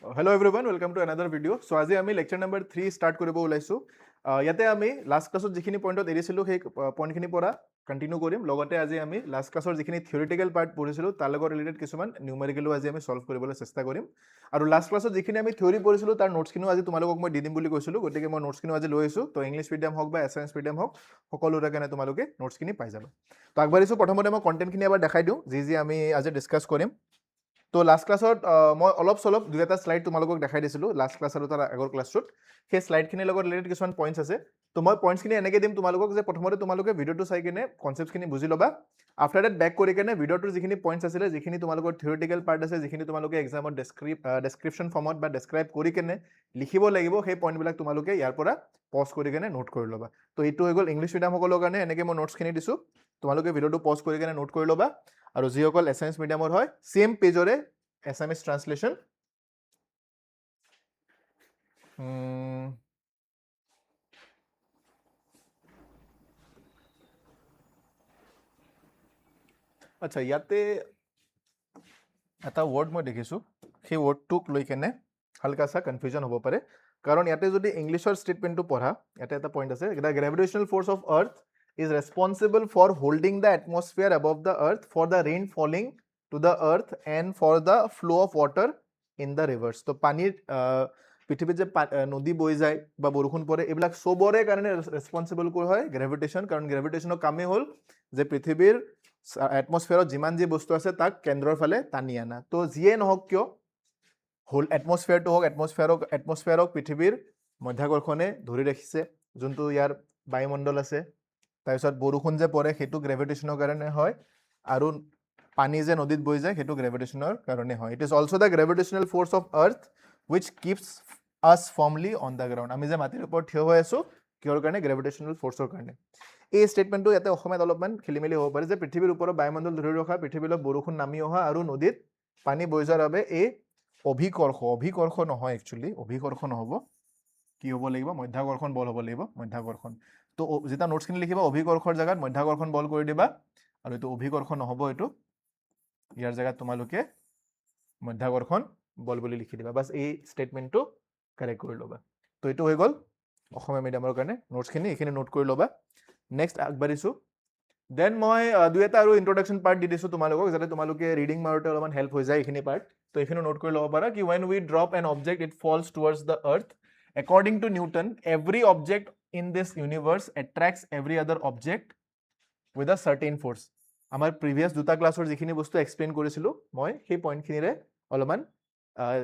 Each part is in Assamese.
Hello everyone, welcome to another video. So আজি আমি lecture number 3 start কৰিব ওলাইছো। ইয়াতে আমি লাষ্ট ক্লাছত যিখিনি পইণ্টত এৰিছিলো সেই পইণ্টখিনি পৰা কন্টিনিউ কৰিম। লগতে আজি আমি লাষ্ট ক্লাছৰ যিখিনি থিওৰিটিকেল পাৰ্ট পঢ়িছিলো তাৰ লগত ৰিলেটেড কিছুমান নিউমেৰিকেলো আজি আমি সলভ কৰিবলৈ চেষ্টা কৰিম। আৰু লাষ্ট ক্লাছত যিখিনি আমি থিওৰি পঢ়িছিলো তাৰ নোটছখিনিও আজি তোমালোকক মই দি দিম বুলি কৈছিলো, গতিকে মই নোটছখিনিও আজি লৈ আহিছো। তো ইংলিছ মিডিয়াম হওক বা এছামিছ মিডিয়াম হওক সকলোৰে কাৰণে তোমালোকে নোটছখিনি পাই যাবা। তো আগবাঢ়িছো, প্ৰথমতে মই কণ্টেণ্টখিনি এবাৰ দেখাই দিওঁ যি আমি আজি ডিছকাছ কৰিম। তো লাষ্ট ক্লাছত মই অলপ চলপ দুই এটা শ্লাইড তোমালোকক দেখাই দিছিলোঁ লাষ্ট ক্লাছ আৰু তাৰ আগৰ ক্লাছটোত। সেই শ্লাইডখিনিৰ লগত ৰিলেটেড কিছুমান পইণ্টছ আছে। তো মই পইণ্টছখিনি এনেকৈ দিম তোমালোকক যে প্ৰথমতে তোমালোকে ভিডিঅ'টো চাই কিনে কনচেপ্টখিনি বুজি ল'বা। আফটাৰ ডেট বেক কৰি কিনে ভিডিঅ'টোৰ যিখিনি পইণ্টছ আছিলে, যিখিনি তোমালোকৰ থিওৰিটিকেল পাৰ্ট আছে, যিখিনি তোমালোকে এক্সামত ডেছক্ৰিপশ্যন ফৰ্মত বা ডেছক্ৰাইব কৰি কিনে লিখিব লাগিব, সেই পইণ্টবিলাক তোমালোকে ইয়াৰ পৰা পজ কৰি কিনে নোট কৰি ল'বা। তো এইটো হৈ গ'ল ইংলিছ মিডিয়ামসকলৰ কাৰণে এনেকৈ মই নোটছখিনি দিছোঁ। তোমালোকে ভিডিঅ'টো পজ কৰি কিনে নোট কৰি ল'বা। আৰু যিসকল এছামিছ মিডিয়ামৰ হয় ছেম পেজৰে এছামিছ ট্ৰান্সলেশ্যন আচ্ছা, ইয়াতে এটা ৱৰ্ড মই দেখিছোঁ, সেই ৱৰ্ডটোক লৈ কেনে হালকাচা কনফিউজন হ'ব পাৰে। কাৰণ ইয়াতে যদি ইংলিছৰ ষ্টেটমেণ্টটো পঢ়া, ইয়াতে এটা পইণ্ট আছে, the gravitational force of earth is responsible for holding the atmosphere above the earth for the rain falling to the earth and for the flow' of water in the rivers. তো পানীৰ পৃথিৱীত যে নদী বৈ যায় বা বৰষুণ পৰে, এইবিলাক চবৰে কাৰণে ৰেছপনচিবল হয় গ্ৰেভিটেশ্যন। কাৰণ গ্ৰেভিটেশ্যনৰ কামেই হ'ল যে পৃথিৱীৰ এটমছফিয়াৰত যিমান যি বস্তু আছে তাক কেন্দ্ৰৰ ফালে টানি আনা। তো যিয়ে নহওক কিয়, এটমছফিয়াৰটো হওক, এটমছফিয়াৰক পৃথিৱীৰ মধ্যাকৰ্ষণে ধৰি ৰাখিছে, যোনটো ইয়াৰ বায়ুমণ্ডল আছে। তাৰপিছত বৰষুণ যে পৰে সেইটো গ্ৰেভিটেশ্যনৰ কাৰণে হয়, আৰু পানী যে নদীত বৈ যায় সেইটো গ্ৰেভিটেশ্যনৰ কাৰণে হয়। It is also' the gravitational force of earth wish keeps আছ ফাৰ্মলি অন দ্য গ্ৰাউণ্ড। আমি যে মাটিৰ ওপৰত থিয় হৈ আছোঁ, কিহৰ কাৰণে? গ্ৰেভিটেশ্যনেল ফ'ৰ্চৰ কাৰণে। এই ষ্টেটমেণ্টটো ইয়াতে অসমীয়াত অলপমান খেলি মেলি হ'ব পাৰে, যে পৃথিৱীৰ ওপৰত বায়ুমণ্ডল ধৰি ৰখা, পৃথিৱীলৈ বৰষুণ নামি অহা আৰু নদীত পানী বৈ যোৱাৰ বাবে এই অভিকৰ্ষ নহয়, একচুৱেলি অভিকৰ্ষ নহ'ব, কি হ'ব লাগিব? মধ্যাকৰ্ষণ বল হ'ব লাগিব, মধ্যাকৰ্ষণ। তো যেতিয়া নোটছখিনি লিখিবা অভিকৰ্ষৰ জেগাত মধ্যাকৰ্ষণ বল কৰি দিবা, আৰু এইটো অভিকৰ্ষ নহ'ব, এইটো ইয়াৰ জেগাত তোমালোকে মধ্যাকৰ্ষণ বল বুলি লিখি দিবা। বাছ এই ষ্টেটমেণ্টটো কাৰেক্ট কৰি ল'বা। তো এইটো হৈ গ'ল অসমীয়া মিডিয়ামৰ কাৰণে নোটছখিনি, এইখিনি নোট কৰি ল'বা। নেক্সট আগবাঢ়িছোঁ। দেন মই দুই এটা আৰু ইন্ট্ৰডাকশ্যন পাৰ্ট দি দিছোঁ তোমালোকক, যাতে তোমালোকে ৰিডিং মাৰোঁতে অলপমান হেল্প হৈ যায় এইখিনি পাৰ্ট। তো এইখিনি নোট কৰি ল'ব পাৰা কি when we drop an object it falls towards the earth. According to Newton, every object in this universe attracts every other object with a certain force. আমাৰ প্ৰিভিয়াছ দুটা ক্লাছৰ যিখিনি বস্তু এক্সপ্লেইন কৰিছিলোঁ মই, সেই পইণ্টখিনিৰে অলপমান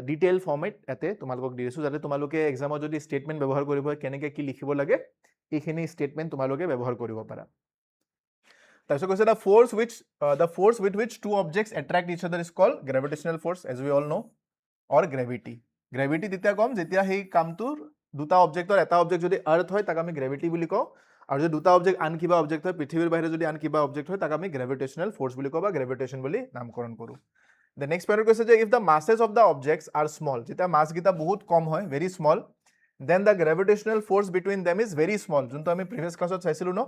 ডিটেইল ফৰ্মেট ইয়াতে তোমালোকক দি দিছোঁ, যাতে তোমালোকে এক্সামত যদি ষ্টেটমেণ্ট ব্যৱহাৰ কৰিব হয় কেনেকৈ কি লিখিব লাগে, এইখিনি ষ্টেটমেণ্ট তোমালোকে ব্যৱহাৰ কৰিব পাৰা। তাৰপিছত কৈছে the force with which two objects attract each other is called gravitational force, as we all know, or gravity. Gravity তেতিয়া ক'ম যেতিয়া সেই কামটোৰ দুটা অবজেক্টৰ এটা অবজেক্ট যদি আৰ্থ হয় তাক আমি গ্ৰেভিটি বুলি কওঁ, আৰু যদি দুটা অবজেক্ট আন কিবা অবজেক্ট হয়, পৃথিৱীৰ বাহিৰে যদি আন কিবা অবজেক্ট হয়, তাক আমি গ্ৰেভিটেশ্যনেল ফ'ৰ্চ বুলি কওঁ বা গ্ৰেভিটেশ্যন বুলি নামকৰণ কৰোঁ। দ্য নেক্সট পইণ্ট কৈছে যে if the masses of the objects are small, যেতিয়া মাছকেইটা বহুত কম হয়, very small, then the gravitational force between them is very small, যোনটো আমি প্ৰিভিয়াছ ক্লাছত চাইছিলোঁ ন,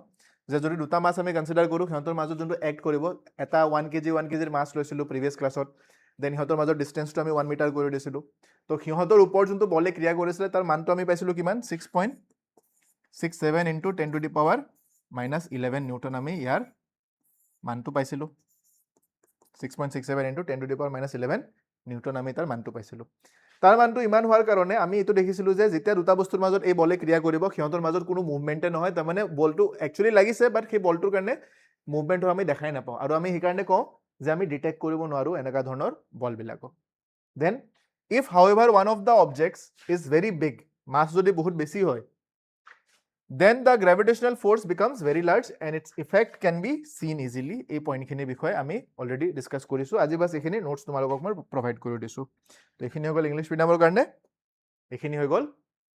যে যদি দুটা মাছ আমি কনচিডাৰ কৰোঁ, সিহঁতৰ মাজত যোনটো এক্ট কৰিব, এটা 1 কেজিৰ মাছ লৈছিলোঁ প্ৰিভিয়াছ ক্লাছত, দেন সিহঁতৰ মাজত ডিষ্টেঞ্চটো আমি 1 মিটাৰ কৰি দিছিলোঁ। তো সিহঁতৰ ওপৰত যোনটো বলে ক্ৰিয়া কৰিছিলে তাৰ মানটো আমি পাইছিলোঁ কিমান? 6.67 ইনটু 10⁻⁻11 নিউটন আমি ইয়াৰ মানটো পাইছিলোঁ। 6.67 ইনটু 10⁻⁻11 নিউটন আমি তাৰ মানটো পাইছিলোঁ। তাৰ মানটো ইমান হোৱাৰ কাৰণে আমি এইটো দেখিছিলোঁ যে যেতিয়া দুটা বস্তুৰ মাজত এই বলে ক্ৰিয়া কৰিব, সিহঁতৰ মাজত কোনো মুভমেণ্টে নহয়, তাৰমানে বলটো একচুৱেলি লাগিছে, বাট সেই বলটোৰ কাৰণে মুভমেণ্ট আমি দেখাই নাপাওঁ, আৰু আমি সেইকাৰণে কওঁ যে আমি ডিটেক্ট কৰিব নোৱাৰোঁ এনেকুৱা ধৰণৰ বলবিলাকক। Then if however one of the objects is very big, mass যদি বহুত বেছি হয়, then the gravitational force becomes very large and its effect can be seen easily. এই পইণ্টখিনিৰ বিষয়ে আমি অলৰেডি ডিছকাছ কৰিছোঁ। আজি বাছ এইখিনি নোটছ তোমালোকক মই প্ৰভাইড কৰি দিছোঁ। তো এইখিনি হৈ গ'ল ইংলিছ মিডিয়ামৰ কাৰণে, এইখিনি হৈ গ'ল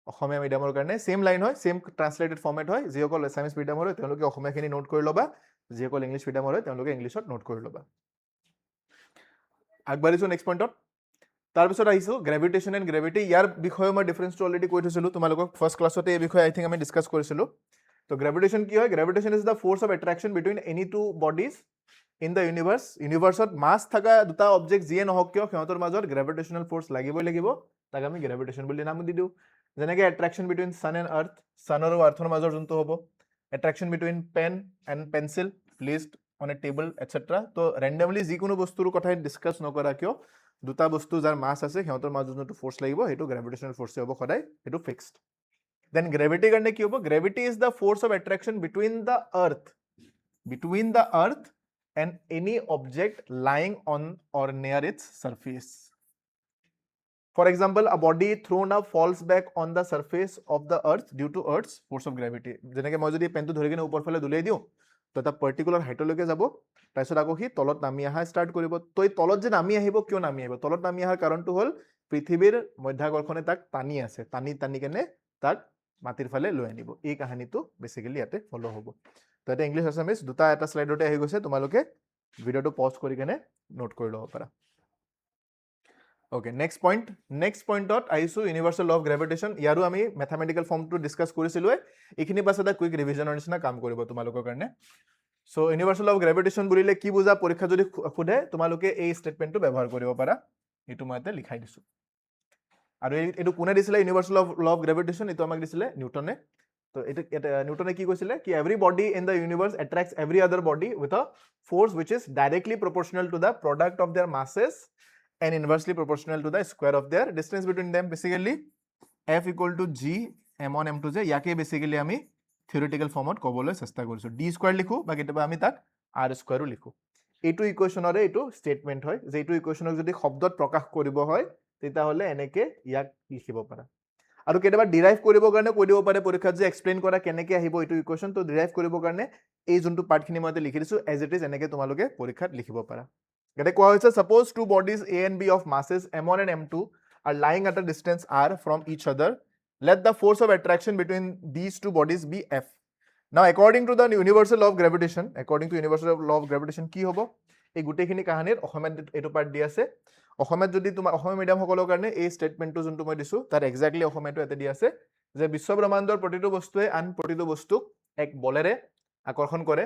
অসমীয়া মিডিয়ামৰ কাৰণে। ছেম লাইন হয়, ছেম ট্ৰান্সলেটেড ফৰ্মেট হয়। যিসকল এছামিছ মিডিয়ামৰ হয় তেওঁলোকে অসমীয়াখিনি নোট কৰি ল'বা, যিসকল ইংলিছ মিডিয়ামৰ হয় তেওঁলোকে ইংলিছত নোট কৰি ল'বা। আগবাঢ়িছোঁ নেক্সট পইণ্টত। তাৰপিছত আহিছোঁ গ্ৰেভিটেশ্যন এণ্ড গ্ৰেভিটি। ইয়াৰ বিষয়ে মই ডিফাৰেঞ্চটো অলৰেডি কৈ থৈছিলোঁ তোমালোকক, ফাৰ্ষ্ট ক্লাছতে এই বিষয়ে আই থিংক আমি ডিছকাছ কৰিছিলোঁ। তো গ্ৰেভিটেশ্যন কি হয়? Gravitation is the force of attraction between any two bodies in the ইউনিভাৰ্ছত মাছ থকা দুটা অবজেক্ট যিয়ে নহওক কিয় সিহঁতৰ মাজত গ্ৰেভিটেশ্যনেল ফ'ৰ্চ লাগিবই লাগিব, তাক আমি গ্ৰেভিটেশ্যন বুলি নাম দি দিওঁ। যেনেকৈ attraction between sun and earth, sun আৰু আৰ্থৰ মাজৰ যোনটো হ'ব, attraction between pen and pencil placed on a table etcetera. তো ৰেণ্ডমলি যিকোনো বস্তুৰ কথাই ডিছকাছ নকৰা কিয় দুটা বস্তু যাৰ মাছ আছে সিহঁতৰ মাজত যোনটো ফ'ৰ্চ লাগিব সেইটো গ্ৰেভিটেশ্যনেল ফ'ৰ্চে হ'ব সদায়, সেইটো ফিক্সড। দেন গ্ৰেভিটিৰ কাৰণে কি হ'ব? Gravity is the force of attraction between the earth and any object lying on or near its surface. For example, a body thrown up falls back on the surface of the earth due to earth's force of gravity. যেনেকৈ মই যদি পেনটো ধৰি কিনে ওপৰ ফালে দুলিয়াই দিওঁ তো এটা পাৰ্টিকুলাৰ হাইটলৈকে যাব, তাৰপিছত আকৌ সি তলত নামি অহা ষ্টাৰ্ট কৰিব। তো এই তলত যে নামি আহিব, কিয় নামি আহিব? তলত নামি অহাৰ কাৰণটো হ'ল পৃথিৱীৰ মধ্যাকৰ্ষণে তাক টানি আছে, টানি কেনে তাক মাটিৰ ফালে লৈ আনিব। এই কাহিনীটো বেচিকেলি ইয়াতে ফ'ল' হ'ব। তো এটা ইংলিছ আছামিজ দুটা এটা শ্লাইডতে আহি গৈছে, তোমালোকে ভিডিঅ'টো পজ কৰি কেনে নোট কৰি ল'ব পাৰা। অ'কে, নেক্সট পইণ্টত আহিছোঁ ইউনিভাৰ্চেল ল অফ গ্ৰেভিটেশ্যন। ইয়াৰো আমি মেথামেটিকেল ফৰ্মটো ডিছকাছ কৰিছিলোঁৱে, এইখিনি পাছ এটা কুইক ৰিভিজনৰ নিচিনা কাম কৰিব তোমালোকৰ কাৰণে। চ' ইউনিভাৰ্চেল ল অফ গ্ৰেভিটেশ্যন বুলিলে কি বুজা পৰীক্ষা যদি সোধে তোমালোকে এই ষ্টেটমেণ্টটো ব্যৱহাৰ কৰিব পাৰা। এইটো মই ইয়াতে লিখাই দিছোঁ। আৰু এইটো কোনে দিছিলে ইউনিভাৰ্চেল ল অফ গ্ৰেভিটেশ্যন? এইটো আমাক দিছিলে নিউটনে। তো এইটো নিউটনে কি কৈছিলে কি every body in the universe attracts every other body with a force which is directly proportional to the product of their masses and inversely proportional to the square of their distance between them. Basically F equal to G m1 m2 যে ইয়াকে বেসিক্যালি আমি থিওৰিটিকেল ফৰ্মত ক'বলৈ চেষ্টা কৰিছোঁ। ডি স্কোৱাৰ লিখোঁ বা কেতিয়াবা আমি তাক আৰ স্কোৱাৰো লিখোঁ। এইটো ইকুৱেশ্যনৰে এইটো ষ্টেটমেণ্ট হয় যে এইটো ইকুৱেশ্যনক যদি শব্দত প্ৰকাশ কৰিব হয় তেতিয়াহ'লে এনেকৈ ইয়াক লিখিব পাৰা। আৰু কেতিয়াবা ডিৰাইভ কৰিবৰ কাৰণে কৈ দিব পাৰে পৰীক্ষাত যে এক্সপ্লেইন কৰা কেনেকৈ আহিব এইটো ইকুৱেশ্যন। তো ডিৰাইভ কৰিবৰ কাৰণে এই যোনটো পাৰ্টখিনি মই লিখি দিছোঁ এজ ইট ইজ এনেকৈ তোমালোকে পৰীক্ষাত লিখিব পাৰা। ইয়াতে কোৱা হৈছে suppose two bodies A and B of masses m1 and m2 are lying at a distance r from each other. Let the force of attraction between these two bodies be F. Now according to the universal law of gravitation, কি হ'ব? এই গোটেইখিনি কাহিনীৰ অসমীয়াত এইটো পাৰ্ট দি আছে। অসমীয়াত যদি তোমাৰ অসমীয়া মিডিয়ামসকলৰ কাৰণে এই ষ্টেটমেণ্টটো যোনটো মই দিছোঁ তাৰ এক্সাক্টলি অসমীয়াটো ইয়াতে দি আছে যে বিশ্বব্ৰহ্মাণ্ডৰ প্ৰতিটো বস্তুৱে আন প্ৰতিটো বস্তুক এক বলেৰে আকৰ্ষণ কৰে,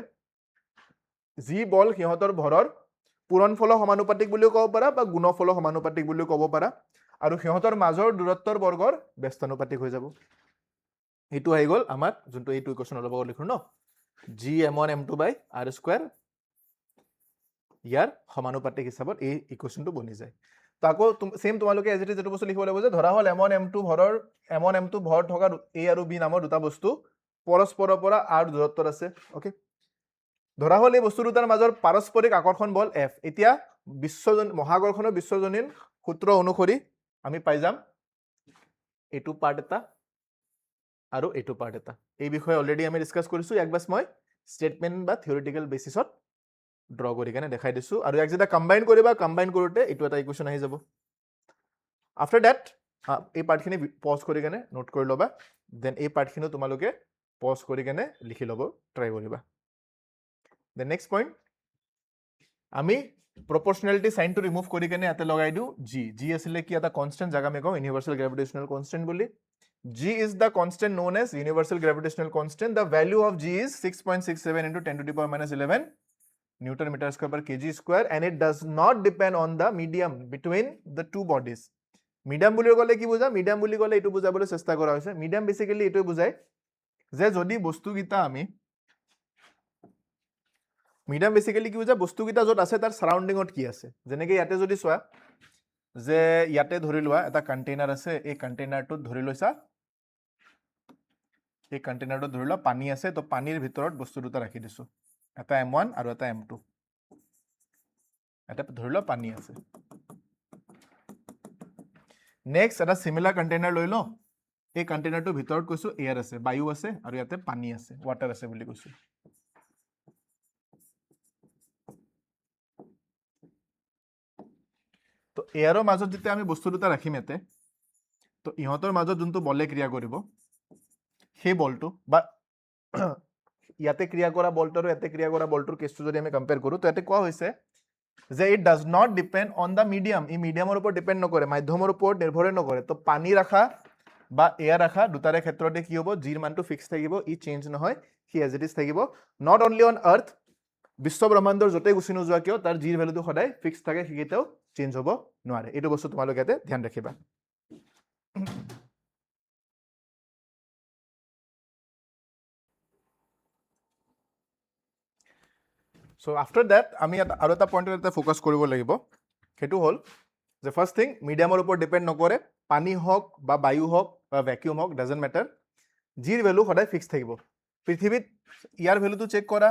যি বল সিহঁতৰ ভৰৰ পূৰণফল সমানুপাতিক বুলিও ক'ব পাৰা বা গুণফল সমানুপাতিক বুলিও ক'ব পাৰা, আৰু সিহঁতৰ মাজৰ দূৰত্বৰ বৰ্গৰ ব্যস্তানুপাতিক হৈ যাব। এইটো আহি গ'ল আমাৰ যোনটো এইটো ইকুৱেশ্যন অলপ আগত লিখোঁ ন, জি m1 m2 বাই আৰ স্কুৱাৰ, ইয়াৰ সমানুপাতিক হিচাপত এই ইকুৱেশ্যনটো বনি যায়। তো আকৌ ছেম তোমালোকে এজ ইট ইজ এইটো বস্তু লিখিব লাগিব যে ধৰা হ'ল m1 m2 ভৰ থকা A আৰু B নামৰ দুটা বস্তু পৰস্পৰৰ পৰা আৰ দূৰত্বত আছে। অ'কে, ধৰা হ'ল এই বস্তু দুটাৰ মাজৰ পাৰস্পৰিক আকৰ্ষণ বল F। এতিয়া মহাকৰ্ষণৰ বিশ্বজনীন সূত্ৰ অনুসৰি আমি পাই যাম এইটো পাৰ্ট এটা আৰু এইটো পাৰ্ট এটা। এই বিষয়ে অলৰেডি আমি ডিছকাছ কৰিছোঁ, ইয়াক বাছ মই ষ্টেটমেণ্ট বা থিয়ৰিটিকেল বেচিছত ড্ৰ কৰি কেনে দেখাই দিছোঁ। আৰু ইয়াক যেতিয়া কম্বাইন কৰিবা, কম্বাইন কৰোঁতে এইটো এটা ইকুৱেশ্যন আহি যাব। আফটাৰ ডেট এই পাৰ্টখিনি পজ কৰি কেনে নোট কৰি ল'বা, দেন এই পাৰ্টখিনিও তোমালোকে পজ কৰি কেনে লিখি ল'ব ট্ৰাই কৰিবা। The next point, আমি proportionality sign to remove কৰি কেনে ইয়াতে লগাই দিওঁ G আছিলে কি এটা constant, যাক আমি কওঁ universal gravitational constant বুলি। G is the constant known as universal gravitational constant. The value of G is 6.67 into 10 to the power minus 11 Newton meter square per kg square, and it does not depend on the medium between the two bodies. Medium বুলি ক'লে কি বুজা? Medium বুলি ক'লে এইটো বুজাবলৈ চেষ্টা কৰা হৈছে। Medium basically এইটো বুজায় যে যদি বস্তুকেইটা আমি মিডিয়াম বেসিক্যালি কি বুঝা বস্তুকেইটা য'ত আছে তাৰ সাৰাউণ্ডিঙত কি আছে। যেনেকৈ ইয়াতে যদি চোৱা যে ইয়াতে ধৰি লোৱা এটা কণ্টেইনাৰ আছে, এই কণ্টেইনাৰটোত ধৰি লৈছা এই কণ্টেইনাৰটোত ধৰি লোৱা পানী আছে, তো পানীৰ ভিতৰত বস্তু দুটা ৰাখি দিছোঁ, এটা m1 আৰু এটা m2। এটা ধৰি লোৱা পানী আছে। নেক্সট এটা চিমিলাৰ কণ্টেইনাৰ লৈ লওঁ, এই কণ্টেইনাৰটোৰ ভিতৰত কৈছোঁ এয়াৰ আছে, বায়ু আছে, আৰু ইয়াতে পানী আছে, ৱাটাৰ আছে বুলি কৈছোঁ। তো এয়াৰৰ মাজত যেতিয়া আমি বস্তু দুটা ৰাখিম ইয়াতে, তো ইহঁতৰ মাজত যোনটো বলে ক্ৰিয়া কৰিব সেই বলটো বা ইয়াতে ক্ৰিয়া কৰা বলটো আৰু ইয়াতে ক্ৰিয়া কৰা বলটোৰ কেছটো যদি আমি কম্পেয়াৰ কৰোঁ, তো ইয়াতে কোৱা হৈছে যে it does not depend on the medium. ই মিডিয়ামৰ ওপৰত ডিপেণ্ড নকৰে, মাধ্যমৰ ওপৰত নিৰ্ভৰে নকৰে। তো পানী ৰাখা বা এয়াৰ ৰাখা দুটাৰে ক্ষেত্ৰতে কি হ'ব, জিৰ মানটো ফিক্স থাকিব, ই চেঞ্জ নহয়, সি এজ ইট ইজ থাকিব। নট অনলি অন আৰ্থ, বিশ্ব ব্ৰহ্মাণ্ডৰ য'তে গুচি নোযোৱা কিয় তাৰ জিৰ ভেলুটো সদায় ফিক্স থাকে, সেইকেইটাও চেঞ্জ হ'ব নোৱাৰে। এইটো বস্তু তোমালোকে ইয়াতে ধ্যান ৰাখিবা। চ' আফটাৰ ডেট আমি আৰু এটা পইণ্টত ইয়াতে ফ'কাছ কৰিব লাগিব, সেইটো হ'ল যে ফাৰ্ষ্ট থিং মিডিয়ামৰ ওপৰত ডিপেণ্ড নকৰে, পানী হওক বা বায়ু হওক বা ভেকিউম হওক, ডাজেণ্ট মেটাৰ, জিৰ ভেলু সদায় ফিক্স থাকিব। পৃথিৱীত ইয়াৰ ভেলুটো চেক কৰা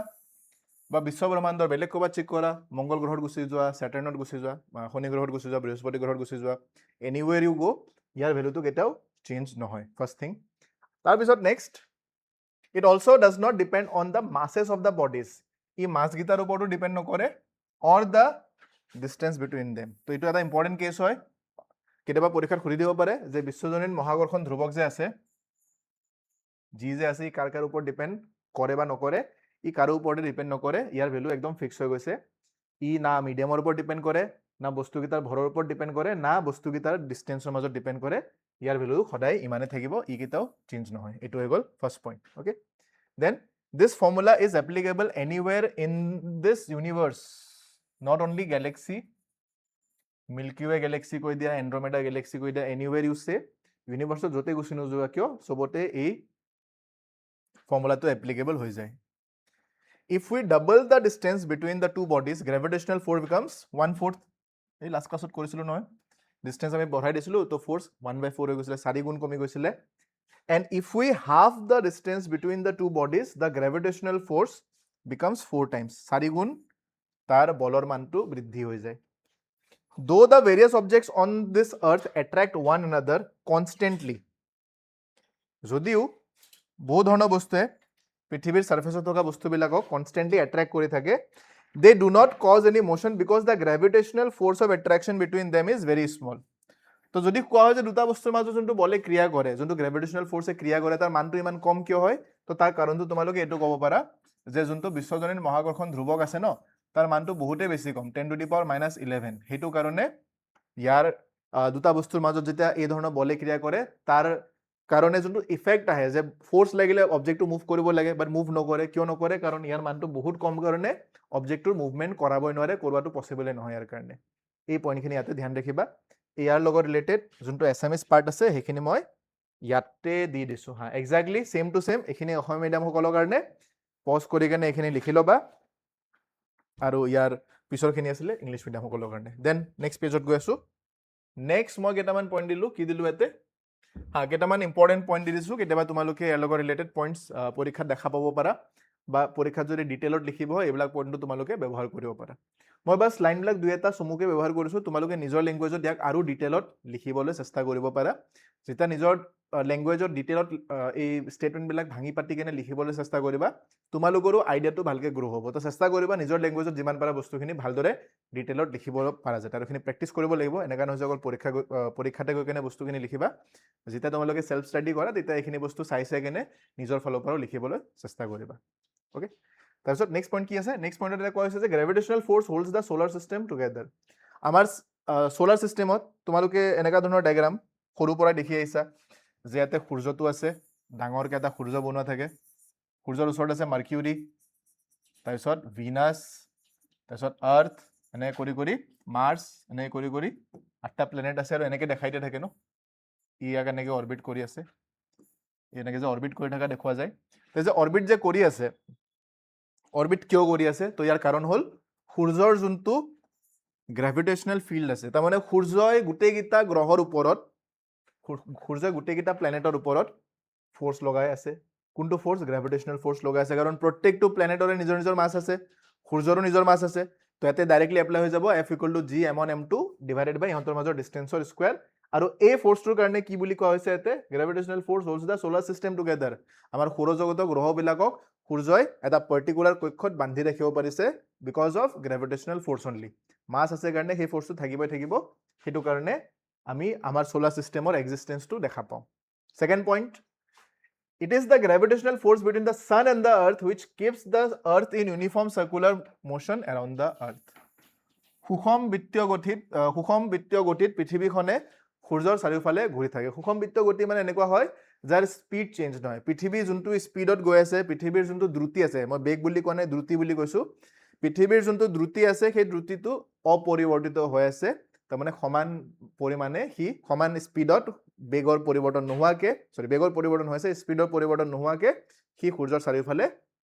বা বিশ্ব ব্ৰহ্মাণ্ডৰ বেলেগ ক'ৰবাত চেক কৰা, মংগল গ্ৰহত গুচি যোৱা, ছেটাৰ্ণত গুচি যোৱা, শনি গ্ৰহত গুচি যোৱা, বৃহস্পতি গ্ৰহত গুচি যোৱা, এনিৱেৰ ইউ গ' ইয়াৰ ভেলুটো কেতিয়াও চেঞ্জ নহয়, ফাৰ্ষ্ট থিং। তাৰপিছত next, it also' does not depend on the masses of the bodies, ই মাছকেইটাৰ ওপৰতো ডিপেণ্ড নকৰে, or the distance between them. তো এইটো এটা ইম্পৰ্টেণ্ট কেছ হয়, কেতিয়াবা পৰীক্ষাত সুধি দিব পাৰে যে বিশ্বজনীন মহাকৰ্ষণ ধ্ৰুৱক যে আছে, যি যে আছে, ই কাৰ কাৰ ওপৰত ডিপেণ্ড কৰে বা নকৰে, ই কাৰো ওপৰতে ডিপেণ্ড নকৰে, ইয়াৰ ভেলু একদম ফিক্স হৈ গৈছে। ই না মিডিয়ামৰ ওপৰত ডিপেণ্ড কৰে, না বস্তুকেইটাৰ ভৰৰ ওপৰত ডিপেণ্ড কৰে, না বস্তুকেইটাৰ ডিষ্টেঞ্চৰ মাজত ডিপেণ্ড কৰে, ইয়াৰ ভেলু সদায় ইমানে থাকিব, ই কেইটাও চেঞ্জ নহয়। এইটো হৈ গ'ল first point. Okay, then this formula is applicable anywhere in this universe, not only galaxy, Milky Way galaxy কৈ দিয়া, এণ্ড্ৰমেডা গেলেক্সি কৈ দিয়া, এনিৱেৰ ইউ চে, ইউনিভাৰ্ছত য'তে গুচি নোযোৱা কিয় চবতে এই ফৰ্মুলাটো এপ্লিকেবল হৈ যায়। If we double the distance between the two bodies, gravitational force becomes 1/4. এই লাষ্ট ক্লাছত কৰিছিলো নহয়, ডিষ্টেঞ্চ আমি বঢ়াই দিছিলো, তো ফ'ৰ্চ 1/4 হৈ গৈছিলে, 4 গুণ কমি গৈছিলে। And if we halve the distance between the two bodies, the gravitational force becomes 4 times. 4 গুণ তাৰ বলৰ মানটো বৃদ্ধি হৈ যায়। Though the various objects on this earth attract one another constantly, যদিও বহু ধৰণৰ বস্তুৱে পৃথিৱীৰ ছাৰ্ফেচত থকা বস্তুবিলাকক কনষ্টেণ্টলি এট্ৰেক্ট কৰি থাকে, they do not cause any motion because the gravitational force of attraction between them is very small. তো যদি কোৱা হয় যে দুটা বস্তুৰ মাজত যোনটো বলে ক্ৰিয়া কৰে, যোনটো গ্ৰেভিটেশ্যনেল ফ'ৰ্চে ক্ৰিয়া কৰে, তাৰ মানটো ইমান কম কিয় হয়? তো তাৰ কাৰণটো তোমালোকে এইটো ক'ব পাৰা যে যোনটো বিশ্বজনীন মহাকৰ্ষণ ধ্ৰুৱক আছে ন, তাৰ মানটো বহুতেই বেছি কম, 10⁻⁻11। সেইটো কাৰণে ইয়াৰ দুটা বস্তুৰ মাজত যেতিয়া এই ধৰণৰ বলে ক্ৰিয়া কৰে, তাৰ কাৰণে যোনটো ইফেক্ট আহে যে ফ'ৰ্চ লাগিলে অবজেক্টটো মুভ কৰিব লাগে, বাট মুভ নকৰে, কিয় নকৰে? কাৰণ ইয়াৰ মানটো বহুত কম কাৰণে অবজেক্টটোৰ মুভমেণ্ট কৰাবই নোৱাৰে, কৰোৱাটো পচিবলে নহয় ইয়াৰ কাৰণে। এই পইণ্টখিনি ইয়াতে ধ্যান ৰাখিবা। ইয়াৰ লগত ৰিলেটেড যোনটো এছামিছ পাৰ্ট আছে সেইখিনি মই ইয়াতে দি দিছোঁ হা, এক্সাক্টলি ছেম টু ছেম। এইখিনি অসমীয়া মিডিয়ামসকলৰ কাৰণে পজ কৰি কেনে এইখিনি লিখি ল'বা, আৰু ইয়াৰ পিছৰখিনি আছিলে ইংলিছ মিডিয়ামসকলৰ কাৰণে। দেন নেক্সট পেজত গৈ আছোঁ। নেক্সট মই কেইটামান পইণ্ট দিলোঁ, কি দিলোঁ ইয়াতে? কেইটামান ইম্পৰ্টেণ্ট পইণ্ট দি দিছোঁ, কেতিয়াবা তোমালোকে ইয়াৰ লগত ৰিলেটেড পইণ্টছ পৰীক্ষাত দেখা পাব পাৰা, বা পৰীক্ষাত যদি ডিটেইলত লিখিব হয় এইবিলাক পইণ্টটো তোমালোকে ব্যৱহাৰ কৰিব পাৰা। মই বাছ লাইনবিলাক দুই এটা চমুকৈ ব্যৱহাৰ কৰিছোঁ, তোমালোকে নিজৰ লেংগুৱেজত ইয়াক আৰু ডিটেইলত লিখিবলৈ চেষ্টা কৰিব পাৰা। যেতিয়া নিজৰ লেংগুৱেজত ডিটেইলত এই ষ্টেটমেণ্টবিলাক ভাঙি পাতি কেনে লিখিবলৈ চেষ্টা কৰিবা, তোমালোকৰো আইডিয়াটো ভালকৈ গ্ৰ' হ'ব। তো চেষ্টা কৰিবা নিজৰ লেংগুৱেজত যিমান পাৰা বস্তুখিনি ভালদৰে ডিটেইলত লিখিব পাৰা যায়, আৰু এইখিনি প্ৰেক্টিছ কৰিব লাগিব। এনেকুৱা নহয় যে অকল পৰীক্ষাতে গৈ কেনে বস্তুখিনি লিখিবা। যেতিয়া তোমালোকে ছেল্ফ ষ্টাডি কৰা, তেতিয়া এইখিনি বস্তু চাই কেনে নিজৰ ফালৰ পৰাও লিখিবলৈ চেষ্টা কৰিবা। অ'কে, তাৰপিছত নেক্সট পইণ্ট কি আছে? নেক্সট পইণ্টত এটা কোৱা হৈছে যে gravitational force holds the solar system together. আমাৰ ছ'লাৰ ছিষ্টেমত তোমালোকে এনেকুৱা ধৰণৰ ডায়েগ্ৰাম সৰুৰ পৰাই দেখি আহিছা, যে ইয়াতে সূৰ্যটো আছে, ডাঙৰকৈ এটা সূৰ্য বনোৱা থাকে, সূৰ্যৰ ওচৰত আছে মাৰ্কিউৰী, তাৰপিছত ভিনাছ, তাৰপিছত আৰ্থ, এনেকৈ কৰি কৰি মাৰ্চ, এনেকৈ কৰি কৰি 8টা প্লেনেট আছে, আৰু এনেকৈ দেখাই দিয়া থাকে ন, ইয়াক এনেকৈ অৰবিট কৰি আছে, এনেকৈ যে অৰবিট কৰি থকা দেখুওৱা যায়। তো যে অৰবিট যে কৰি আছে, অৰবিট কিয় কৰি আছে? তো ইয়াৰ কাৰণ হ'ল সূৰ্যৰ যোনটো গ্ৰেভিটেশ্যনেল ফিল্ড আছে, তাৰমানে সূৰ্যই গোটেইকেইটা গ্ৰহৰ ওপৰত, সূৰ্যই গোটেইকেইটা প্লেনেটৰ ওপৰত ফ'ৰ্চ লগাই আছে। কোনটো ফ'ৰ্চ? গ্ৰেভিটেশ্যনেল ফ'ৰ্চ লগাই আছে, কাৰণ প্ৰত্যেকটো প্লেনেটৰে নিজৰ নিজৰ মাছ আছে, সূৰ্যৰো নিজৰ মাছ আছে। তো ইয়াতে ডাইৰেক্টলি এপ্লাই হৈ যাব F=G(m1m2) ডিভাইডেড বাই ইহঁতৰ মাজৰ ডিষ্টেঞ্চৰ স্কুৱেৰ। আৰু এই ফ'ৰ্চটোৰ কাৰণে কি বুলি কোৱা হৈছে ইয়াতে? Gravitational force holds the solar system together. আমাৰ সৌৰজগতৰ গ্ৰহবিলাকক সূৰ্যই এটা পাৰ্টিকুলাৰ কক্ষত বান্ধি ৰাখিব পাৰিছে because of gravitational force only. Mass আছে কাৰণে সেই ফ'ৰ্চটো থাকিবই থাকিব, সেইটো কাৰণে আমি আমাৰ ছ'লাৰ ছিষ্টেমৰ এক্সিষ্টেঞ্চটো দেখা পাওঁ। Second point, it is the gravitational force between the sun and the earth which keeps the earth in uniform circular motion around the earth. সুষম বৃত্তীয় গতিত পৃথিৱীখনে সূৰ্যৰ চাৰিওফালে ঘূৰি থাকে। সুষম বৃত্তীয় গতি মানে এনেকুৱা হয় যাৰ স্পীড চেঞ্জ নহয়। পৃথিৱী যোনটো স্পীডত গৈ আছে, পৃথিৱীৰ যোনটো দ্ৰুতি আছে, মই বেগ বুলি কোৱা নাই, দ্ৰুতি বুলি কৈছোঁ, পৃথিৱীৰ যোনটো দ্ৰুতি আছে সেই দ্ৰুতিটো অপৰিৱৰ্তিত হৈ আছে, তাৰমানে সমান পৰিমাণে সি সমান স্পীডত বেগৰ পৰিৱৰ্তন নোহোৱাকে বেগৰ পৰিৱৰ্তন হৈছে স্পীডৰ পৰিৱৰ্তন নোহোৱাকে সি সূৰ্যৰ চাৰিওফালে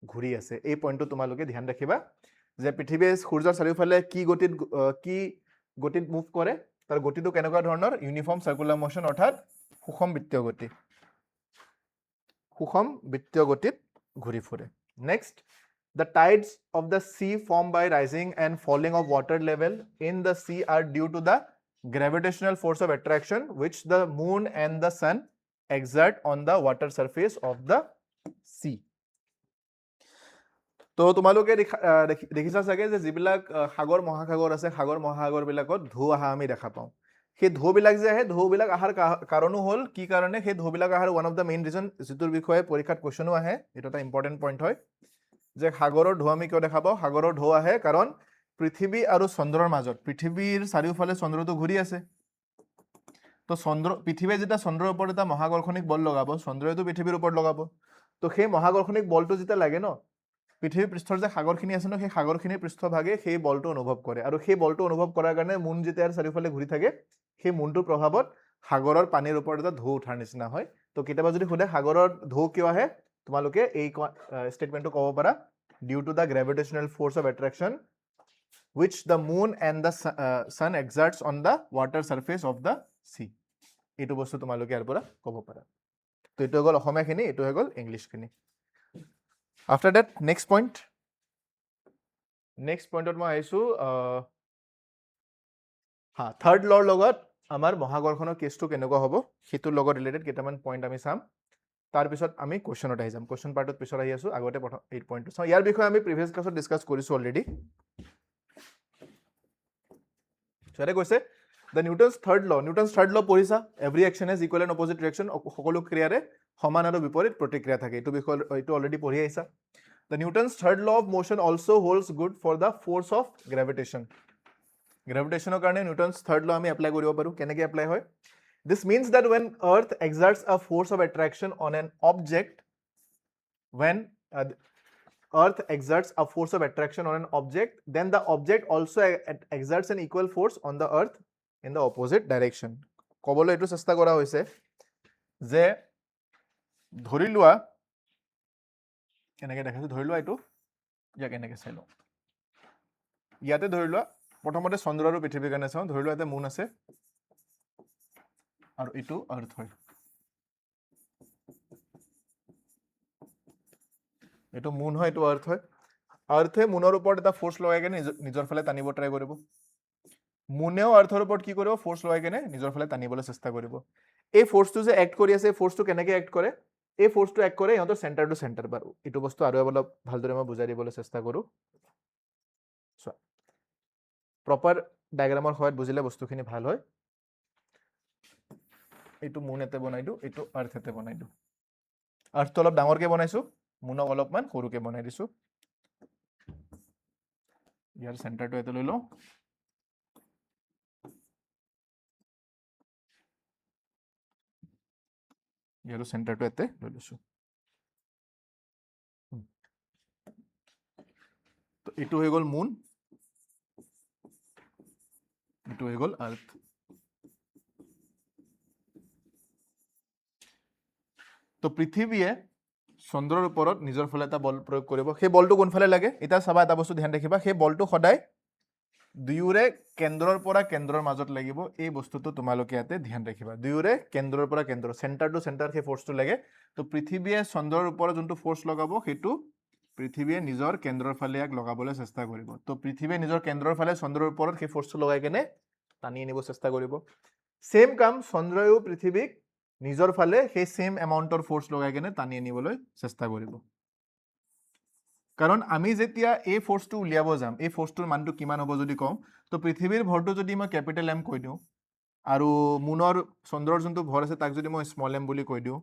ঘূৰি আছে। এই পইণ্টটো তোমালোকে ধ্যান ৰাখিবা যে পৃথিৱীয়ে সূৰ্যৰ চাৰিওফালে কি গতিত মুভ কৰে, তাৰ গতিটো কেনেকুৱা ধৰণৰ, ইউনিফৰ্ম চাৰ্কুলাৰ মোশ্যন অৰ্থাৎ সুষম বৃত্তীয় গতি, সুষম বৃত্তীয় গতিত ঘূৰি ফুৰে। Next, the tides of the sea formed by rising and falling of water level in the sea are due to the gravitational force of attraction which the moon and the sun exert on the water surface of the sea. তো তোমালোকে দেখিছা চাগে যে যিবিলাক সাগৰ মহাসাগৰ আছে, সাগৰ মহাসাগৰবিলাকত ঢৌ অহা আমি দেখা পাওঁ। সেই ঢৌবিলাক যে আহে, ঢৌবিলাক অহাৰ কাৰণো হ'ল কি কাৰণে, সেই ঢৌবিলাক অহাৰ one of the main reason, যিটোৰ বিষয়ে পৰীক্ষাত কুৱেশ্যনো আহে, এইটো এটা ইম্পৰ্টেণ্ট পইণ্ট হয় যে সাগৰৰ ঢৌ আমি কিয় দেখা পাওঁ। সাগৰৰ ঢৌ আহে কাৰণ পৃথিৱী আৰু চন্দ্ৰৰ মাজত, পৃথিৱীৰ চাৰিওফালে চন্দ্ৰটো ঘূৰি আছে। তো পৃথিৱীয়ে যেতিয়া চন্দ্ৰৰ ওপৰত এটা মহাকৰ্ষণিক বল লগাব, চন্দ্ৰইতো পৃথিৱীৰ ওপৰত লগাব। তো সেই মহাকৰ্ষণিক বলটো যেতিয়া লাগে ন, পৃথিৱীৰ পৃষ্ঠৰ যে সাগৰখিনি আছে ন, সেই সাগৰখিনিৰ পৃষ্ঠভাগে সেই বলটো অনুভৱ কৰে, আৰু সেই বলটো অনুভৱ কৰাৰ কাৰণে মুন যেতিয়া চাৰিওফালে ঘূৰি থাকে, সেই মুনটোৰ প্ৰভাৱত সাগৰৰ পানীৰ ওপৰত এটা ঢৌ উঠাৰ নিচিনা হয়। তো কেতিয়াবা যদি সোধে সাগৰৰ ঢৌ কিয় আহে, তোমালোকে এই ষ্টেটমেণ্টটো ক'ব পাৰা, due to the gravitational force of attraction which the moon and the sun exerts on the water surface of the sea. এইটো বস্তু তোমালোকে ইয়াৰ পৰা ক'ব পাৰা। তো এইটো হৈ গ'ল অসমীয়াখিনি, এইটো হৈ গ'ল ইংলিছখিনি। আফটাৰ ডেট নেক্সট পইণ্টত মই আহিছোঁ থাৰ্ড লৰ লগত আমাৰ মহাকৰ্ষণৰ কেছটো কেনেকুৱা হ'ব সেইটোৰ লগত ৰিলেটেড কেইটামান পইণ্ট আমি চাম। তাৰপিছত আমি কুৱেশ্যনত আহি যাম, কুৱেশ্যন পাৰ্টত পিছত আহি আছোঁ, আগতে প্ৰথম 8 পইণ্টটো চাওঁ। ইয়াৰ বিষয়ে আমি প্ৰিভিয়াছ ক্লাছত ডিছকাছ কৰিছোঁ অলৰেডি। ইয়াতে কৈছে দ্য নিউটনছ থাৰ্ড ল পঢ়িছা, every action has equal and opposite reaction, সকলো ক্ৰিয়াৰে সমান আৰু বিপৰীত প্ৰতিক্ৰিয়া থাকে, এইটো বিষয় এইটো অলৰেডি পঢ়ি আহিছা। The Newton's third law of motion also' holds good for the force of gravitation. গ্ৰেভিটেশ্যনৰ কাৰণে নিউটনছ থাৰ্ড ল আমি এপ্লাই কৰিব পাৰোঁ। কেনেকৈ এপ্লাই হয়? This means that when Earth exerts a force of attraction on an object, Earth exerts a force of attraction on an object, then the object also exerts an equal force on the Earth in the opposite direction. ক'বলৈ এইটো চেষ্টা কৰা হৈছে যে ধৰি লোৱা, কেনেকৈ দেখাইছোঁ, ধৰি লোৱা এইটো ইয়াক এনেকৈ চাই লওঁ। ইয়াতে ধৰি লোৱা প্ৰথমতে চন্দ্ৰ আৰু পৃথিৱীৰ কাৰণে চাওঁ। ধৰি লোৱা ইয়াতে মুন আছে আৰু এইটো আৰ্থ হয়, এইটো মুন হয়, এইটো আৰ্থ হয়। আৰ্থে মুনৰ ওপৰত এটা ফ'ৰ্চ লগাই কেনে নিজৰ ফালে টানিব ট্ৰাই কৰিব, মুনেও আৰ্থৰ ওপৰত কি কৰিব, ফ'ৰ্চ লগাই কেনে নিজৰ ফালে টানিবলৈ চেষ্টা কৰিব। এই ফ'ৰ্চটো যে এক্ট কৰি আছে, এই ফ'ৰ্চটো কেনেকৈ এক্ট কৰে, এই ফ'ৰ্চটো এক্ট কৰে ইহঁতৰ চেণ্টাৰ টু চেণ্টাৰ। বাৰু এইটো বস্তু আৰু অলপ ভালদৰে মই বুজাই দিবলৈ চেষ্টা কৰোঁ। চোৱা, প্ৰপাৰ ডায়েগ্ৰামৰ সহায়ত বুজিলে বস্তুখিনি ভাল হয়। এইটো মুন এতে বনাই দিওঁ, এইটো আৰ্থ এতে বনাই দিওঁ। আৰ্থটো অলপ ডাঙৰকৈ বনাইছোঁ, মুনক অলপমান সৰুকৈ বনাই দিছোঁ। ইয়াৰ চেণ্টাৰটো ইয়াতে লৈ লওঁ, ইয়াৰো চেণ্টাৰটো ইয়াতে লৈ লৈছোঁ। তো এইটো হৈ গ'ল মুন, এইটো হৈ গ'ল আৰ্থ। তো পৃথিৱীয়ে চন্দ্ৰৰ ওপৰত নিজৰ ফালে এটা বল প্ৰয়োগ কৰিব। সেই বলটো কোনফালে লাগে, এতিয়া চাবা, এটা বস্তু ধ্যান ৰাখিবা, সেই বলটো সদায় দুয়োৰে কেন্দ্ৰৰ পৰা কেন্দ্ৰৰ মাজত লাগিব। এই বস্তুটো তোমালোকে ইয়াতে ধ্যান ৰাখিবা, দুয়োৰে কেন্দ্ৰৰ পৰা কেন্দ্ৰ, চেণ্টাৰ টু চেণ্টাৰ সেই ফ'ৰ্চটো লাগে। তো পৃথিৱীয়ে চন্দ্ৰৰ ওপৰত যোনটো ফ'ৰ্চ লগাব, সেইটো পৃথিৱীয়ে নিজৰ কেন্দ্ৰৰ ফালে ইয়াক লগাবলৈ চেষ্টা কৰিব। তো পৃথিৱীয়ে নিজৰ কেন্দ্ৰৰ ফালে চন্দ্ৰৰ ওপৰত সেই ফ'ৰ্চটো লগাই কেনে টানি আনিব চেষ্টা কৰিব। ছেম কাম চন্দ্ৰয়ো পৃথিৱীক নিজৰ ফালে সেই ছেম এমাউণ্টৰ ফ'ৰ্চ লগাই কেনে টানি আনিবলৈ চেষ্টা কৰিব। কাৰণ আমি যেতিয়া এই ফ'ৰ্চটো উলিয়াব যাম, এই ফ'ৰ্চটোৰ মানটো কিমান হ'ব যদি কওঁ, তো পৃথিৱীৰ ভৰটো যদি মই কেপিটেল এম কৈ দিওঁ, আৰু মুনৰ চন্দ্ৰৰ যোনটো ভৰ আছে তাক যদি মই স্মল এম বুলি কৈ দিওঁ,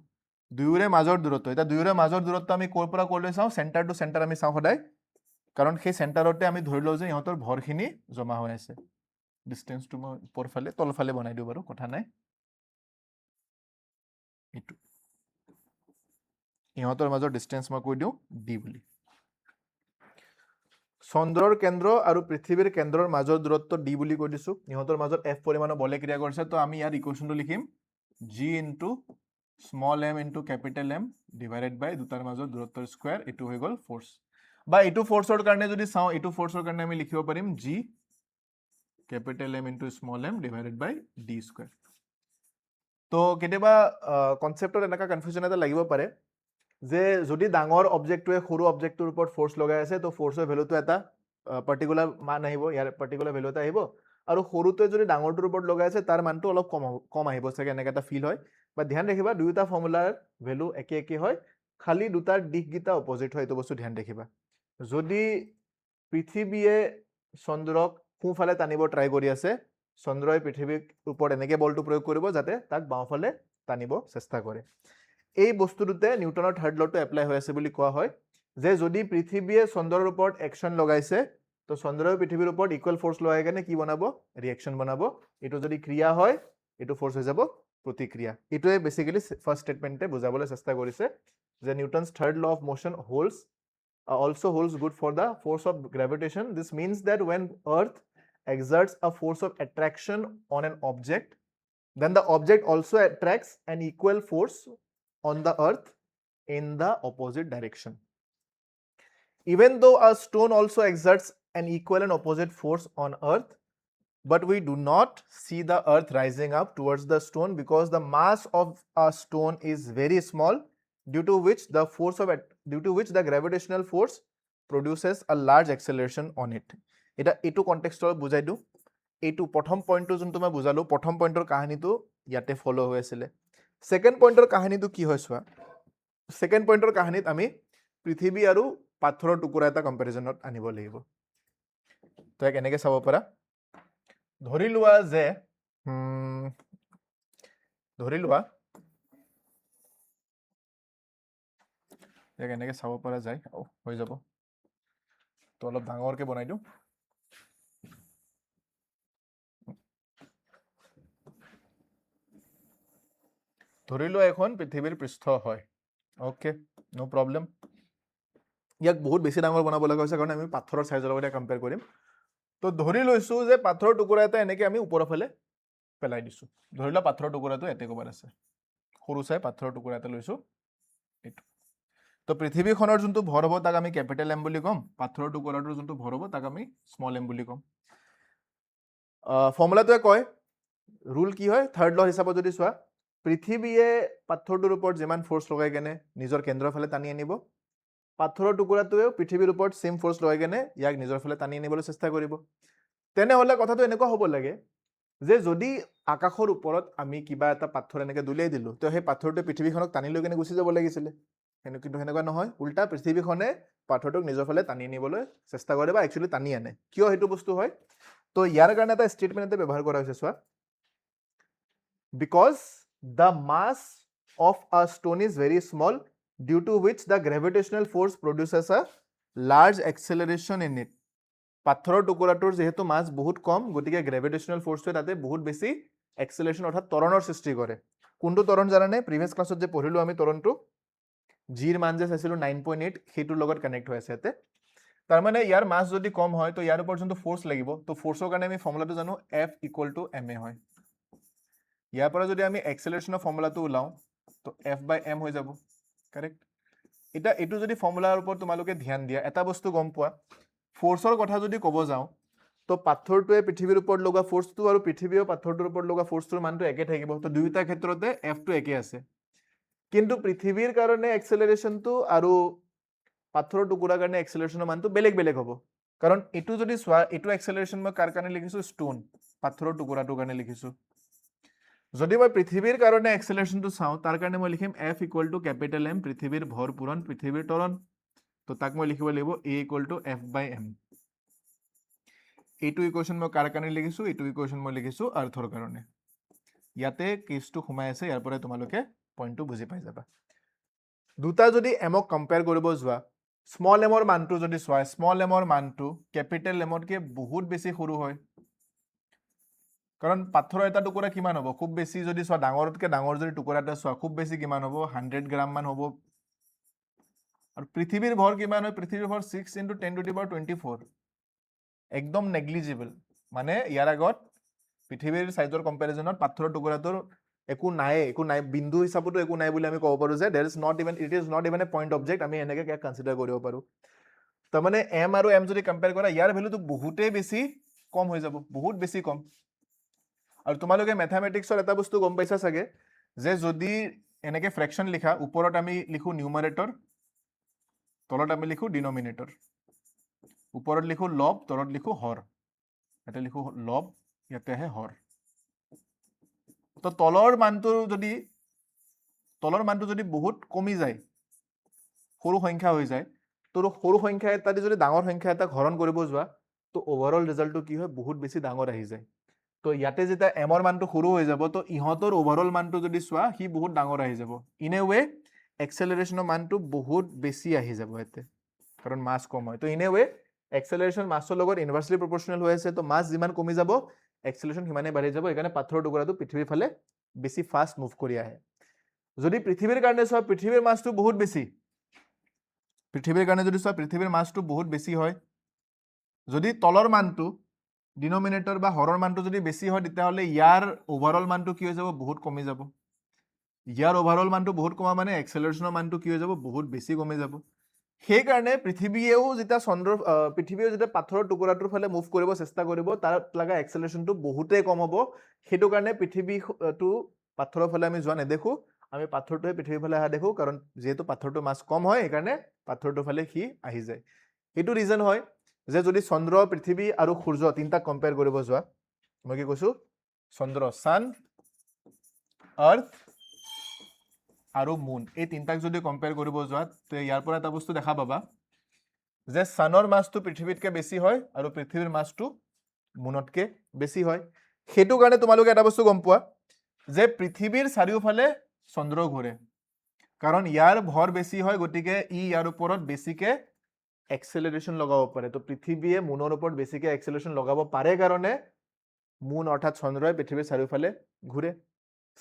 দুয়োৰে মাজৰ দূৰত্ব, এতিয়া দুয়োৰে মাজৰ দূৰত্ব আমি ক'ৰ পৰা ক'লৈ চাওঁ, চেণ্টাৰ টু চেণ্টাৰ আমি চাওঁ সদায়, কাৰণ সেই চেণ্টাৰতে আমি ধৰি লওঁ যে ইহঁতৰ ভৰখিনি জমা হৈ আছে। ডিষ্টেঞ্চটো মই ওপৰ ফালে তলফালে বনাই দিওঁ বাৰু, কথা নাই। এইটো ইহঁতৰ মাজৰ ডিষ্টেঞ্চ মই কৈ দিওঁ ডি বুলি। চন্দ্ৰৰ কেন্দ্ৰ আৰু পৃথিৱীৰ কেন্দ্ৰৰ মাজৰ দূৰত্ব d বুলি কৈ দিছো ইহঁতৰ মাজত f পৰিমাণৰ বলে ক্ৰিয়া কৰিছে তো আমি ইয়াৰ ইকুৱেশ্যনটো লিখিম g into small m into capital M divided by দুটাৰ মাজৰ দূৰত্বৰ স্কয়াৰ এটো হৈ গল ফোৰ্স বা এটো ফোৰ্সৰ কাৰণে যদি চাও এটো ফোৰ্সৰ কাৰণে আমি লিখিব পাৰিম g capital M into small m divided by d square তো কেতিয়াবা কনসেপ্টত এনেকা কনফিউজন এটা লাগিব পাৰে যে যদি ডাঙৰ অবজেক্টটোৱে সৰু অবজেক্টটোৰ ওপৰত ফোৰ্স লগাই আছে তো ফোৰ্সৰ ভ্যালুটো এটা পাৰ্টিকুলাৰ মান আহিব ইয়াৰ পাৰ্টিকুলাৰ ভ্যালু এটা আহিব আৰু সৰুটোৱে যদি ডাঙৰটোৰ ওপৰত লগাই আছে তাৰ মানটো অলপ কম আহিব চাগে এনেকা এটা ফিল হয় বা ধ্যান ৰাখিবা দুইটা ফৰ্মুলাৰ ভ্যালু একে একে হয় খালি দুটাৰ দিশগিটা অপোজিট হয় এটো বস্তু ধ্যান ৰাখিবা যদি পৃথিৱীয়ে চন্দ্ৰক সোঁফালে টানিব ট্ৰাই কৰি আছে চন্দ্ৰই পৃথিৱীৰ ওপৰত এনেকে বলটো প্ৰয়োগ কৰিব যাতে তাক বাওঁফালে টানিব চেষ্টা কৰে এই বস্তুটোতে নিউটনৰ থাৰ্ড লটো এপ্লাই হৈ আছে বুলি কোৱা হয় যে যদি পৃথিৱীয়ে চন্দ্ৰৰ ওপৰত একশন লগাইছে তো চন্দ্ৰই পৃথিৱীৰ ওপৰত ইকুৱেল ফোৰ্স লগাই কেনে কি বনাব ৰিএকশন বনাব এটো যদি ক্ৰিয়া হয় এটো ফোৰ্স হৈ যাব প্ৰতিক্ৰিয়া এটোৱে বেসিক্যালি ফাৰ্স্ট স্টেটমেন্টে বুজাবলৈ চেষ্টা কৰিছে যে Newton's third law of motion also holds good for the force of gravitation. This means that when Earth exerts a force of attraction on an object, then the object also attracts an equal force on the Earth in the opposite direction. Even though a stone also exerts an equal and opposite force on Earth, but we do not see the Earth rising up towards the stone because the mass of a stone is very small, due to which the gravitational force produces a large acceleration on it. এটা এটো কনটেক্সটত বুজাই দিও এটো প্ৰথম পইণ্টটো যোনটো মই বুজালো প্ৰথম পইণ্টৰ কাহিনীটো ইয়াতে ফলো হৈ আছিল সেকেন্ড পইণ্টৰ কাহিনীটো কি হয় সোৱা সেকেন্ড পইণ্টৰ কাহিনীত আমি পৃথিৱী আৰু পাথৰৰ টুকুৰা এটা কম্পাৰিজনত আনিব লাগিব তো এক এনেকে চাব পাৰা ধৰি লোৱা যে এক এনেকে চাব পৰা যায় হৈ যাব তো অলপ ডাঙৰকে বনাই দিও ধৰি লোৱা এখন পৃথিৱীৰ পৃষ্ঠ হয় ওকে নো প্ৰবলেম ইয়াক বহুত বেছি ডাঙৰ বনাব লগা হৈছে কাৰণ আমি পাথৰৰ সাইজৰ লগত কম্পেয়াৰ কৰিম তো ধৰি লৈছো যে পাথৰৰ টুকুৰা এটা এনেকে আমি ওপৰৰ ফালে পেলাই দিছো ধৰি লোৱা পাথৰৰ টুকুৰাটো এতে কবাৰ আছে সৰু চাই পাথৰৰ টুকুৰা এটা লৈছো এটো তো পৃথিৱীখনৰ যোনটো ভৰ হ'ব তাক আমি ক্যাপিটেল M বুলি কম পাথৰৰ টুকুৰাটোৰ যোনটো ভৰ হ'ব তাক আমি স্মল m বুলি কম ফৰ্মুলাটোৱে কয় ৰুল কি হয় থাৰ্ড ল হিচাপত যদি চোৱা পৃথিৱীয়ে পাথৰটোৰ ওপৰত যিমান ফোৰ্স লগাই কেনে নিজৰ কেন্দ্ৰৰ ফালে টানি আনিব পাথৰৰ টুকুৰাটোৱে পৃথিৱীৰ ওপৰত সেম ফোৰ্স লগাই কেনে ইয়াক নিজৰ ফালে টানি আনিবলৈ চেষ্টা কৰিব তেনেহলে কথাটো এনেকুৱা হ'ব লাগে যে যদি আকাশৰ ওপৰত আমি কিবা এটা পাথৰ এনেকে দুলিয়াই দিলো তো সেই পাথৰটো পৃথিৱীখনক টানি লৈ কেনে গুচি যাব লাগিছিল কিন্তু হেনেকুৱা নহয় উল্টা পৃথিৱীখনে পাথৰটোক নিজৰ ফালে টানি আনিবলৈ চেষ্টা কৰে বা একচুয়ালি টানি আনে কিয় হেতু বস্তু হয় তো ইয়াৰ কাৰণে এটা স্টেটমেন্ট এটা ব্যৱহাৰ কৰা হৈছে সোৱা because the mass of a stone is very small, due to which the gravitational force produces a large acceleration in it. পাথৰৰ টুকুৰাটোৰ যেহেতু মাছ বহুত কম গতিকে গ্ৰেভিটেশনাল ফোৰ্সটো তাতে বহুত বেছি এক্সেলাৰেশন অৰ্থাৎ ত্বৰণৰ সৃষ্টি কৰে কোনটো ত্বৰণ জানানে প্ৰিভিয়াস ক্লাছত যে পঢ়িলো আমি ত্বৰণটো জিৰ মান যে চাইছিলো 9.8 হেতুৰ লগত কানেক্ট হৈ আছে ইয়াতে তাৰ মানে ইয়াৰ মাছ যদি কম হয় তো ইয়াৰ ওপৰত যোনটো ফোৰ্স লাগিব তো ফোৰ্সৰ কাৰণে আমি ফৰ্মুলাটো জানো F = ma হয় ইয়াৰ পৰা যদি আমি এক্সেলাৰেশনৰ ফৰ্মুলাটো উলাও তো F/m হৈ যাব কাৰেক্ট এটা এটো যদি ফৰ্মুলাৰ ওপৰত তোমালোকে ধ্যান দিয়া এটা বস্তু গম পোৱা ফোৰ্সৰ কথা যদি ক'ব যাও তো পাথৰটোৱে পৃথিৱীৰ ওপৰত লগা ফোৰ্সটো আৰু পৃথিৱীৰ পাথৰটোৰ ওপৰত লগা ফোৰ্সটোৰ মানটো একে থাকিব তো দুইটা ক্ষেত্ৰতে F টো একে আছে কিন্তু পৃথিৱীৰ কাৰণে এক্সেলাৰেশনটো আৰু পাথৰৰ টুকুৰাৰ কাৰণে এক্সেলাৰেশনৰ মানটো বেলেগ বেলেগ হ'ব কাৰণ এটো যদি সোৱা এটো এক্সেলাৰেশন মই কাৰ কাৰণে লিখিছো স্টোন পাথৰৰ টুকুৰাটোৰ কাৰণে লিখিছো যদি মই পৃথিৱীৰ কাৰণে এক্সেলাৰেশনটো চাও তাৰ কাৰণে মই লিখিম F = M পৃথিৱীৰ ভৰ পূৰণ পৃথিৱীৰ ত্বৰণ তো তাক মই লিখিব লাগিব A = F/m এইটো ইকুৱেশ্যন মই কাৰ কাৰণে লিখিছো এইটো ইকুৱেশ্যন মই লিখিছো আৰ্থৰ কাৰণে ইয়াতে কেছটো ঘুমাই আছে ইয়াৰ পৰা তোমালোকে পইণ্টটো বুজি পাই যাবা দুটা যদি এমক কম্পেয়াৰ কৰিব যোৱা স্মল এমৰ মানটো যদি চোৱা স্মল এমৰ মানটো ক্যাপিটেল এমতকে বহুত বেছি সৰু হয় কাৰণ পাথৰৰ এটা টুকুৰা কিমান হ'ব খুব বেছি যদি চোৱা ডাঙৰতকে ডাঙৰ যদি টুকুৰা এটা চোৱা খুব বেছি কিমান হ'ব 100 গ্ৰাম মান হ'ব আৰু পৃথিৱীৰ ভৰ কিমান হয় পৃথিৱীৰ ভৰ 6 × 10⁻24 একদম নেগলিজিবল মানে ইয়াৰ আগত পৃথিৱীৰ সাইজৰ কম্পেৰিজনত পাথৰৰ টুকুৰাটোৰ একো নাই বিন্দু হিচাপতো একো নাই বুলি আমি ক'ব পাৰো যে it is not even a point object আমি এনেকৈ কনচিডাৰ কৰিব পাৰো তাৰমানে এম আৰু এম যদি কম্পেয়াৰ কৰা ইয়াৰ ভেলুটো বহুতেই বেছি কম হৈ যাব বহুত বেছি কম আৰু তোমালোকে মেথামেটিক্সৰ এটা বস্তু গম পাইছা চাগে যে যদি এনেকে ফ্ৰেকশন লিখা ওপৰত আমি লিখো নিউমাৰেটৰ তলত আমি লিখো ডিনমিনেটৰ ওপৰত লিখো লব তলত লিখো হৰ এটা লিখো লব ইয়াতে আহে হৰ তো তলৰ মানটো যদি বহুত কমি যায় সৰু সংখ্যা হৈ যায় তো সৰু সংখ্যা এটা যদি ডাঙৰ সংখ্যা এটা হৰণ কৰিব যোৱা তো ওভাৰঅল ৰিজাল্টটো কি হয় বহুত বেছি ডাঙৰ আহি যায় তো ইয়াতে যেতিয়া এমৰ মানটো সৰু হৈ যাব তো ইহঁতৰ ওভাৰঅল মানটো যদি চোৱা সি বহুত ডাঙৰ আহি যাব ইন এ ৱে এক্সেলাৰেশ্যনৰ মানটো বহুত বেছি আহি যাব ইয়াতে কাৰণ মাছ কম হয় তো ইন এ ৱে এক্সেলাৰেশ্যন মাছৰ লগত ইনভাৰ্সলি প্ৰপৰ্চনেল হৈ আছে তো মাছ যিমান কমি যাব এক্সেলাৰেশ্যন সিমানে বাঢ়ি যাব এইকাৰণে পাথৰৰ টুকুৰাটো পৃথিৱীৰ ফালে বেছি ফাষ্ট মুভ কৰি আহে যদি পৃথিৱীৰ কাৰণে চোৱা পৃথিৱীৰ মাছটো বহুত বেছি পৃথিৱীৰ কাৰণে যদি চোৱা পৃথিৱীৰ মাছটো বহুত বেছি হয় যদি তলৰ মানটো ডিনমিনেটৰ বা হৰৰ মানটো যদি বেছি হয় তেতিয়াহ'লে ইয়াৰ ওভাৰঅল মানটো কি হৈ যাব বহুত কমি যাব ইয়াৰ ওভাৰঅল মানটো বহুত কমা মানে এক্সেলাৰেশ্যনৰ মানটো কি হৈ যাব বহুত বেছি কমি যাব সেইকাৰণে পৃথিৱীয়েও যেতিয়া পাথৰৰ টুকুৰাটোৰ ফালে মুভ কৰিব চেষ্টা কৰিব তাৰ লগা এক্সেলাৰেশ্যনটো বহুতেই কম হ'ব সেইটো কাৰণে পৃথিৱীটো পাথৰৰ ফালে আমি যোৱা নেদেখো আমি পাথৰটোৱে পৃথিৱীৰ ফালে অহা দেখো কাৰণ যেহেতু পাথৰটো মাছ কম হয় সেইকাৰণে পাথৰটোৰ ফালে সি আহি যায় এইটো ৰিজন হয় যে যদি চন্দ্ৰ পৃথিৱী আৰু সূৰ্য তিনিটাক কম্পেয়াৰ কৰিব যোৱা মই কি কৈছো চন্দ্ৰ সান আৰ্থ আৰু মুন এই তিনিটাক যদি কম্পেয়াৰ কৰিব যোৱা তো ইয়াৰ পৰা এটা বস্তু দেখা পাবা যে সানৰ মাছটো পৃথিৱীতকে বেছি হয় আৰু পৃথিৱীৰ মাছটো মুনতকে বেছি হয় সেইটো কাৰণে তোমালোকে এটা বস্তু গম পোৱা যে পৃথিৱীৰ চাৰিওফালে চন্দ্ৰ ঘূৰে কাৰণ ইয়াৰ ভৰ বেছি হয় গতিকে ইয়াৰ ওপৰত বেছিকে এক্সেলাৰেশ্যন লগাব পাৰে তো পৃথিৱীয়ে মুনৰ ওপৰত বেছিকে এক্সেলাৰেশ্যন লগাব পাৰে কাৰণে মুন অৰ্থাৎ চন্দ্ৰই পৃথিৱীৰ চাৰিওফালে ঘূৰে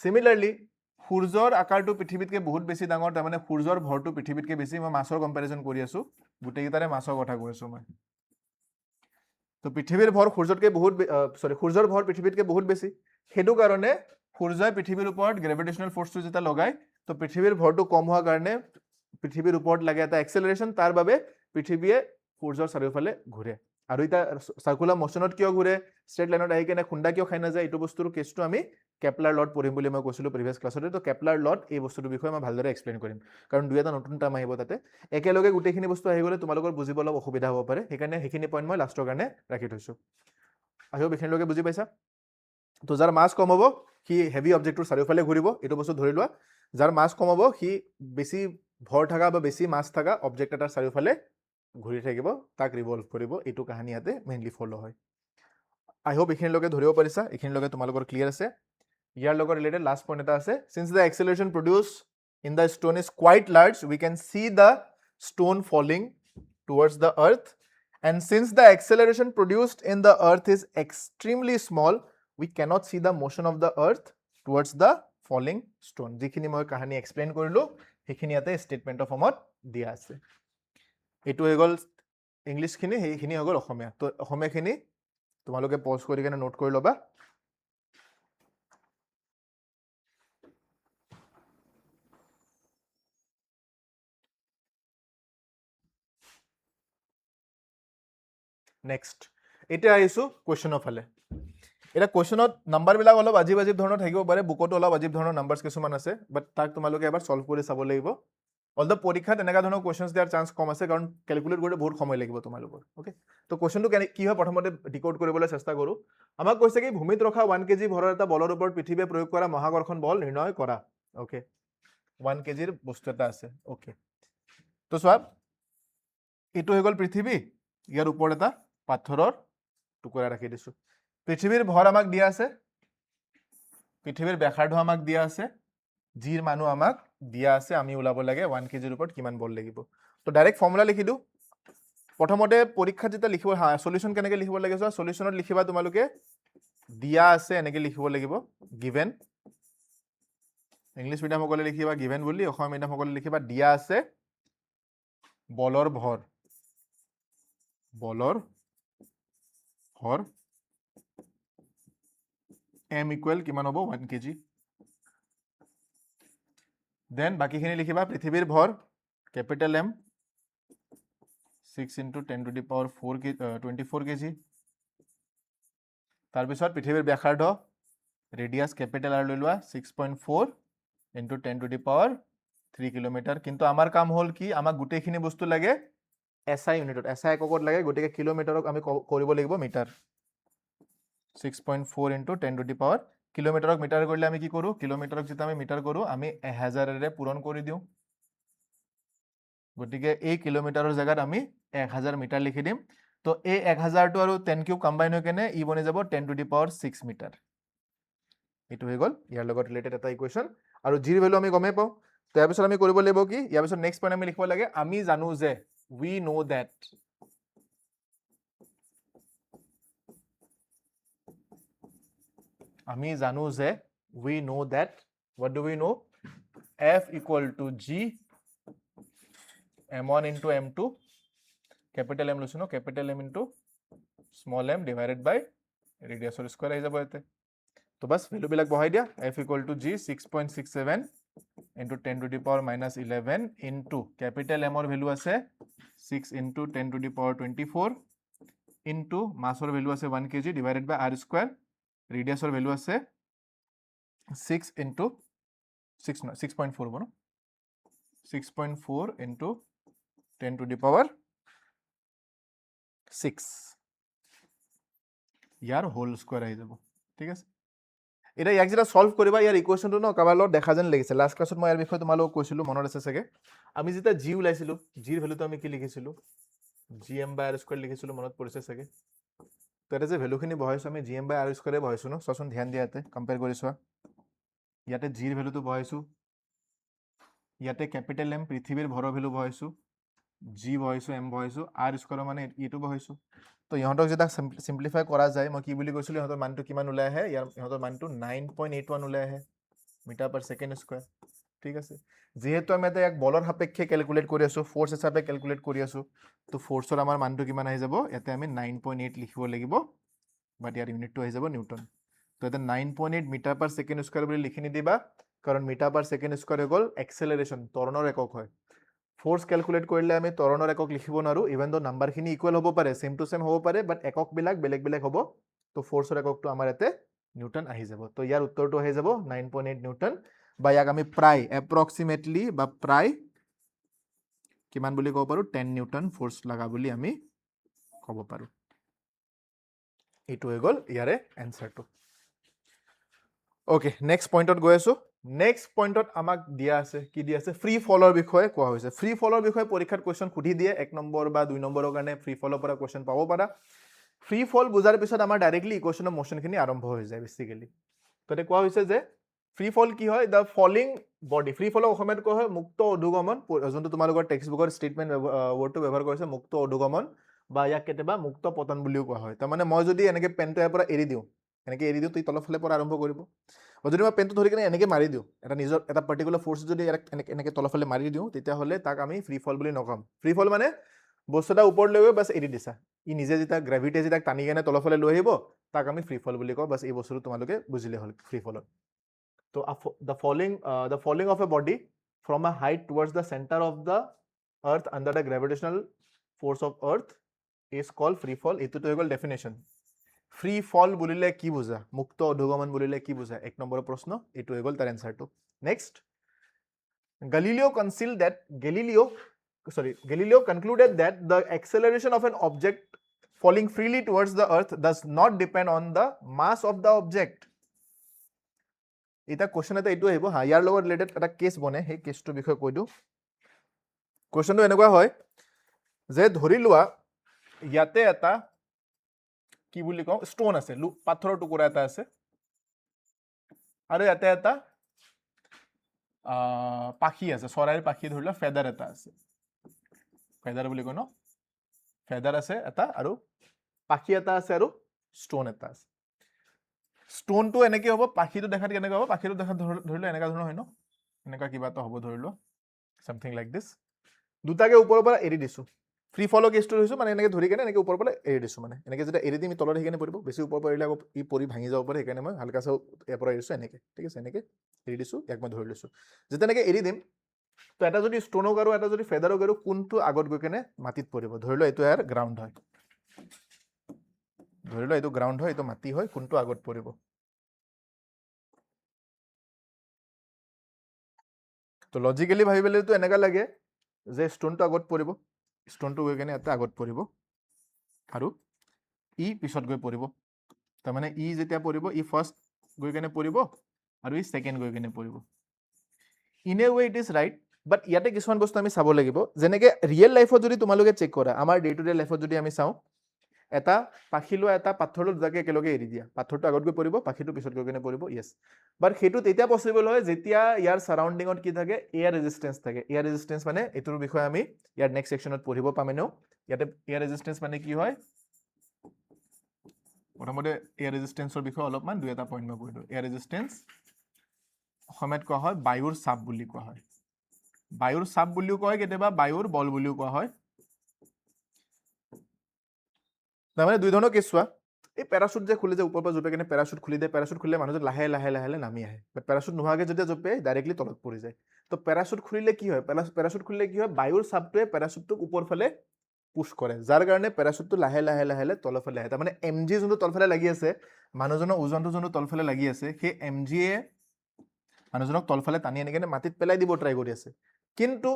সিমিলাৰলি সূৰ্যৰ আকাৰটো পৃথিৱীতকে বহুত বেছি ডাঙৰ তাৰমানে সূৰ্যৰ ভৰটো পৃথিৱীতকে বেছি মই মাছৰ কম্পেৰিজন কৰি আছো গোটেইকেইটাৰে মাছৰ কথা কৈ আছো মই তো পৃথিৱীৰ ভৰ সূৰ্যৰ ভৰ পৃথিৱীতকে বহুত বেছি সেইটো কাৰণে সূৰ্যই পৃথিৱীৰ ওপৰত গ্ৰেভিটেশ্যনেল ফৰ্চটো যেতিয়া লগায় তো পৃথিৱীৰ ভৰটো কম হোৱাৰ কাৰণে পৃথিৱীৰ ওপৰত লাগে এটা এক্সেলাৰেশ্যন তাৰ বাবে পৃথিৱীয়ে সূৰ্যৰ চাৰিওফালে ঘূৰে আৰু এটা সাৰ্কুলাৰ মোশনত কিয় ঘূৰে ষ্ট্ৰেট লাইনত আহি কেনে খুন্দা কিয় খাই নাযায় এইটো বস্তুৰ কেছটো আমি কেপলাৰ লট পঢ়িম বুলি মই কৈছিলো প্ৰিভিয়াছ ক্লাছতে তো কেপলাৰ লট এই বস্তুটোৰ বিষয়ে মই ভালদৰে এক্সপ্লেইন কৰিম কাৰণ দুই এটা নতুন টাৰ্ম আহিব তাতে একেলগে গোটেইখিনি বস্তু আহি গ'লে তোমালোকৰ বুজিব অলপ অসুবিধা হ'ব পাৰে সেইকাৰণে সেইখিনি পইণ্ট মই লাষ্টৰ কাৰণে ৰাখি থৈছো আহিব এইখিনিলৈকে বুজি পাইছা তো যাৰ মাছ কম হ'ব সি হেভি অবজেক্টটোৰ চাৰিওফালে ঘূৰিব এইটো বস্তু ধৰি লোৱা যাৰ মাছ কম হ'ব সি বেছি ভৰ থকা বা বেছি মাছ থকা অবজেক্ট এটাৰ চাৰিওফালে ঘূৰি থাকিব তাক ৰিভলভ কৰিব এইটো কাহিনী ইয়াতে মেইনলি ফ'ল' হয় আই হোপ এইখিনিলৈকে ধৰিব পাৰিছা এইখিনিলৈকে তোমালোকৰ ক্লিয়াৰ আছে ইয়াৰ লগত ৰিলেটেড লাষ্ট পইণ্ট এটা আছে since the acceleration produce in the stone is quite large we can see the stone falling towards the earth and since the acceleration produced in the earth is extremely small we cannot see the motion of the earth towards the falling stone যিখিনি মই কাহিনী এক্সপ্লেইন কৰিলোঁ সেইখিনি ইয়াতে ষ্টেটমেণ্টৰ ফৰ্মত দিয়া আছে এইটো হৈ গ'ল ইংলিছখিনি সেইখিনি হৈ গ'ল অসমীয়া তো অসমীয়াখিনি তোমালোকে পজ কৰি কেনে নোট কৰি ল'বা নেক্সট এতিয়া আহিছোঁ কুৱেশ্যনৰ ফালে এতিয়া কুৱেশ্যনত নাম্বাৰবিলাক অলপ আজীব ধৰণৰ থাকিব পাৰে বুকতো অলপ আজীব ধৰণৰ নাম্বাৰ্ছ কিছুমান আছে বাট তাক তোমালোকে এবাৰ ছল্ভ কৰি চাব লাগিব অলদো পৰীক্ষাত এনেকুৱা ধৰণৰ কুৱেশ্যনছ দিয়াৰ চান্স কম আছে কাৰণ কেলকুলেট কৰোঁতে বহুত সময় লাগিব তোমালোকৰ অ'কে তো কুৱেশ্যনটো কি হয় প্ৰথমতে ডিক'ড কৰিবলৈ চেষ্টা কৰোঁ আমাক কৈছে কি ভূমিত ৰখা 1 kg ভৰৰ এটা বলৰ ওপৰত পৃথিৱীয়ে প্ৰয়োগ কৰা মহাকৰ্ষণ বল নিৰ্ণয় কৰা অ'কে 1 kgৰ বস্তু এটা আছে অ'কে তো চোৱা এইটো হৈ গ'ল পৃথিৱী ইয়াৰ ওপৰত এটা পাথৰৰ টুকুৰা ৰাখি দিছোঁ পৃথিৱীৰ ভৰ আমাক দিয়া আছে পৃথিৱীৰ ব্যাসাৰ্ধ আমাক দিয়া আছে জিৰ মানুহ আমাক দিয়া আছে আমি ওলাব লাগে 1 kgৰ ওপৰত কিমান বল লাগিব তো ডাইৰেক্ট ফৰ্মুলা লিখি দিওঁ প্ৰথমতে পৰীক্ষাত যেতিয়া লিখিব সলিউশ্যন কেনেকৈ লিখিব লাগে চোৱা সলিউশ্যনত লিখিবা তোমালোকে দিয়া আছে এনেকৈ লিখিব লাগিব গিভেন ইংলিছ মিডিয়ামসকলে লিখিবা গিভেন বুলি অসমীয়া মিডিয়ামসকলে লিখিবা দিয়া আছে বলৰ ভৰ m ইকুৱেল কিমান হ'ব 1 kg দেন বাকিখিনি লিখিবা পৃথিৱীৰ ভৰ capital M 6 into 10 to the power 24 kg তাৰপিছত পৃথিৱীৰ ব্যাসাৰ্ধ ৰেডিয়াস কেপিটেল R লৈ লোৱা 6.4 into 10 to the power 3 kilometre কিন্তু আমাৰ কাম হ'ল কি আমাক গোটেইখিনি বস্তু লাগে SI ইউনিটত SI এককত লাগে গতিকে কিলোমিটাৰক আমি কৰিব লাগিব metre 6.4 into 10 to the power কিলোমিটাৰক মিটাৰ কৰিলে আমি কি কৰো কিলোমিটাৰক যেতিয়া আমি মিটাৰ কৰো আমি 1000 ৰে পূৰণ কৰি দিওঁ গতিকে এই কিলোমিটাৰৰ জায়গাত আমি 1000 মিটাৰ লিখি দিম তো এই 1000 টো আৰু 10 কিউব কম্বাইন হৈ কেনে ই বনি যাব 10 to the power 6 মিটাৰ এটো হৈ গল ইয়াৰ লগত ৰিলেটেড এটা ইকুৱেশ্যন আৰু জিৰ ভ্যালু আমি গমে পাও তো ইয়াৰ পিছত আমি কৰিব লাগিব কি ইয়াৰ পিছত নেক্সট পইণ্ট আমি লিখিব লাগে আমি জানো যে we know that আমি জানো যে we know that what do we know F equal to G m1 into m2 capital M লৈছো ন capital M into small m divided by radius square আহি যাব এতে তো বাস ভ্যালু বিলাক বহাই দিয়া F equal to G 6.67 into 10 to the power minus 11 into capital M or value আছে 6 into 10 to the power 24 into mass or value আছে 1 kg divided by r square radius or value আছে 6 into 6.4 বনো 6.4 into 10 to the power 6 ইয়াৰ হোল স্কয়াৰ আহি যাব ঠিক আছে এটা ইয়াক যেটা সলভ কৰিবা ইয়াৰ ইকুৱেশ্যনটো ন কাবাৰ লগত দেখা যেন লাগিছে লাষ্ট ক্লাছত মই ইয়াৰ বিষয়ে তোমালোকক কৈছিলো মনত আছে চাগে আমি যেটা জি উলাইছিলো জিৰ ভ্যালুটো আমি কি লিখিছিলো gm/r² লিখিছিলো মনত পৰিছে চাগে তো এটা যে ভ্যালুখিনি বহাইছো আমি gm/r² বহাইছো ন সচোন ধ্যান দিয়াতে কম্পেয়াৰ কৰিছো ইয়াতে জিৰ ভ্যালুটো বহাইছো ইয়াতে ক্যাপিটেল M পৃথিৱীৰ ভৰৰ ভ্যালু বহাইছো জি বহাইছো m বহাইছো r² মানে ইটো বহাইছো তো ইহঁতক যেটা সিম্পলিফাই কৰা যায় মই কি বুলি কৈছিলো ইহঁতৰ মানটো কিমান ওলাই আহে ইহঁতৰ মানটো 9.81 ওলাই আহে মিটাৰ পাৰ সেকেন্ড স্কয়াৰ ঠিক আছে যেহেতু আমি এটা এক বলৰ সাপেক্ষে ক্যালকুলেট কৰি আছো ফোৰ্স হিচাপে ক্যালকুলেট কৰি আছো তো ফোৰ্সৰ আমাৰ মানটো কিমান আহি যাব ইয়াতে আমি 9.8 লিখিব লাগিব বাট ইয়াৰ ইউনিটটো আহি যাব নিউটন তো এটা 9.8 মিটাৰ পাৰ সেকেন্ড স্কয়াৰ বুলি লিখি নিদিবা কাৰণ মিটাৰ পাৰ সেকেন্ড স্কয়াৰ হৈ গল এক্সেলাৰেশন ত্বৰণৰ একক হয় ফোৰ্স ক্যালকুলেট কৰিলে আমি ত্বৰণৰ একক লিখিব নোৱাৰো ইভেন দো নাম্বাৰখিনি ইকুৱেল হ'ব পাৰে সেম টু সেম হ'ব পাৰে বাট একক বিলাক বেলেগ বেলেগ হ'ব তো ফোৰ্সৰ এককটো আমাৰ ইয়াতে নিউটন আহি যাব তো ইয়াৰ উত্তৰটো আহি যাব 9.8 নিউটন বা ইয়াক আমি প্ৰায় এপ্ৰক্সিমেটলি বা প্ৰায় কিমান বুলি ক'ব পাৰো 10 নিউটন ফোৰ্স লাগা বুলি আমি ক'ব পাৰো এইটো হৈ গল ইয়াৰে এনসারটো ওকে নেক্সট পইণ্টত গৈ আছো নেক্সট পইণ্টত আমাক দিয়া আছে কি দিয়া আছে ফ্ৰী ফলৰ বিষয়ে কোৱা হৈছে ফ্ৰী ফলৰ বিষয়ে পৰীক্ষাত কোৱেশ্চন খুধি দিয়ে 1 নম্বৰ বা 2 নম্বৰৰ কাৰণে ফ্ৰী ফলৰ পৰা কোৱেশ্চন পাব পাৰা ফ্ৰী ফল বুজাৰ পিছত আমাৰ ডাইৰেক্টলি ইকুৱেশ্যনৰ মোশনখিনি আৰম্ভ হৈ যায় বেসিক্যালি তো কোৱা হৈছে যে ফ্ৰী ফল কি হয় দা ফলিং বডি ফ্ৰী ফলক অসমীয়াত কোৱা হয় মুক্ত অধোগমন যোনটো তোমালোকৰ টেক্সট বুকৰ ষ্টেটমেন্ট ওয়াৰ্ডটো ব্যৱহাৰ কৰিছে মুক্ত অধোগমন বা ইয়াক কেতিয়াবা মুক্ত পতন বুলিও কোৱা হয় তাৰ মানে মই যদি এনেকে পেনটো ইয়াৰ পৰা এৰি দিওঁ এনেকে এৰি দিওঁ তুই তলফালে পৰা আৰম্ভ কৰিব যদি মই পেনটো ধৰি কিনে এনেকে মাৰি দিওঁ এটা নিজৰ এটা পাৰ্টিকুলাৰ ফোৰ্স যদি এনেকে তলফালে মাৰি দিওঁ তেতিয়া হলে তাক আমি ফ্ৰী ফল বুলি নকম ফ্ৰী ফল মানে বস্তুটা ওপৰলৈ গৈ বাস এৰি দিছা ই নিজে যেতিয়া গ্ৰেভিটি যেতিয়া টানি কেনে তলফালে লৈ আহিব তাক আমি ফ্ৰী ফল বুলি কওঁ বাস এই বস্তুটো তোমালোকে বুজিলে হ'ল ফ্ৰী ফলত তো the falling of a body from a height towards the center of the earth under the gravitational force of earth is called free fall এটো হৈ গল ডেফিনেশন ফ্ৰী ফল বুলিলে কি বুজা মুক্ত অধোগমন বুলিলে কি বুজা এক নম্বৰৰ প্ৰশ্ন এটো হৈ গল তাৰ এনসারটো next Galileo concluded that the acceleration of an object falling freely towards the earth does not depend on the mass of the object এটা কোশ্চেন এটা এইটো আহিব হা ইয়াৰ লগত ৰিলেটেড এটা কেস বনে সেই কেসটোৰ বিষয়ে কৈ দিওঁ কোশ্চেনটো এনেকুৱা হয় যে ধৰি লোৱা ইয়াতে এটা কি বুলি কওঁ ষ্টোন আছে পাথৰৰ টুকুৰা এটা আছে আৰু ইয়াতে এটা পাখি আছে চৰাইৰ পাখি ধৰি লোৱা ফেদাৰ এটা আছে ফেদাৰ বুলি কয় ন ফেদাৰ আছে এটা আৰু পাখি এটা আছে আৰু ষ্টোন এটা আছে ষ্টোনটো এনেকে হ'ব পাখিটো দেখাত কেনেকৈ হ'ব পাখিটো দেখাত ধৰি লোৱা এনেকা ধৰণৰ হয় ন এনেকা কিবা এটা হ'ব ধৰি লোৱা সামথিং লাইক দিস দুটাকে ওপৰৰ পৰা এৰি দিছো ফ্ৰী ফলৰ কেছটো লৈছো মানে এনেকৈ ধৰি কেনে এনেকৈ ওপৰৰ পৰা এৰি দিছো মানে এনেকৈ যেতিয়া এৰি দিম তলত সেইকাৰণে পৰিব বেছি ওপৰৰ পৰা এৰিলে আকৌ ই পৰি ভাঙি যাব পাৰে সেইকাৰণে মই হালকাছা ইয়াৰ পৰা এৰিছো এনেকৈ ঠিক আছে এনেকৈ এৰি দিছো ইয়াক মই ধৰি লৈছো যেতিয়া এনেকৈ এৰি দিম তো এটা যদি ষ্টোনক আৰু এটা যদি ফেডাৰক আৰু কোনটো আগত গৈ কেনে মাটিত পৰিব ধৰি লও এইটো ইয়াৰ গ্ৰাউণ্ড হয় ধৰি লও এইটো গ্ৰাউণ্ড হয় এইটো মাটি হয় কোনটো আগত পৰিব তো লজিকেলি ভাবিবলৈতো এনেকুৱা লাগে যে ষ্টোনটো আগত পৰিব ষ্টোনটো গৈ কেনে এটা আগত পৰিব আৰু ই পিছত গৈ পৰিব তাৰমানে ই যেতিয়া পৰিব ই ফাৰ্ষ্ট গৈ কেনে পৰিব আৰু ই ছেকেণ্ড গৈ কেনে পৰিব in a way it is right but ইয়াতে কিছুমান বস্তু আমি চাব লাগিব যেনেকৈ ৰিয়েল লাইফত যদি তোমালোকে চেক কৰা আমাৰ ডে টু ডে লাইফত যদি আমি চাওঁ এটা পাখি লোৱা এটা পাথৰ দুটাকে একেলগে এৰি দিয়া পাথৰটো আগত গৈ পৰিব পাখিটো পিছত গৈ কেনে পৰিব য়েছ বাট সেইটো তেতিয়া পচিবল হয় যেতিয়া ইয়াৰ চাৰাউণ্ডিঙত কি থাকে এয়াৰ ৰেজিষ্টেঞ্চ থাকে এয়াৰ ৰেজিষ্টেঞ্চ মানে এইটোৰ বিষয়ে আমি ইয়াৰ নেক্সট ছেকশ্যনত পঢ়িব পাম এনেও ইয়াতে এয়াৰ ৰেজিষ্টেঞ্চ মানে কি হয় প্ৰথমতে এয়াৰ ৰেজিষ্টেঞ্চৰ বিষয়ে অলপমান দুই এটা পইণ্ট মই কৈ দিওঁ এয়াৰ ৰেজিষ্টেঞ্চ অসমীয়াত কোৱা হয় বায়ুৰ চাপ বুলি কোৱা হয় বায়ুৰ চাপ বুলিও কয় কেতিয়াবা বায়ুৰ বল বুলিও কোৱা হয় তাৰমানে দুই ধৰণৰ কেছ চোৱা এই পেৰাচুট যে খুলি যে ওপৰৰ পৰা জোপে কেনে পেৰাচুট খুলি দিয়ে পেৰাচুট খুলিলে মানুহজন লাহে লাহে লাহে নামি আহে বাট পেৰাচুট নোহোৱাকৈ যেতিয়া জোপে ডাইৰেক্টলি তলত পৰি যায় তো পেৰাচুট খুলিলে কি হয় পেৰাচুট খুলিলে কি হয় বায়ুৰ চাপটোৱে পেৰাচুটটোক ওপৰ ফালে পুশ কৰে যাৰ কাৰণে পেৰাচুটটো লাহে লাহে লাহে লাহে তলৰ ফালে আহে তাৰমানে এম জি যোনটো তলফালে লাগি আছে মানুহজনৰ ওজনটো যোনটো তলফালে লাগি আছে সেই এম জিয়ে মানুহজনক তলফালে টানি আনি কেনে মাটিত পেলাই দিব ট্ৰাই কৰি আছে কিন্তু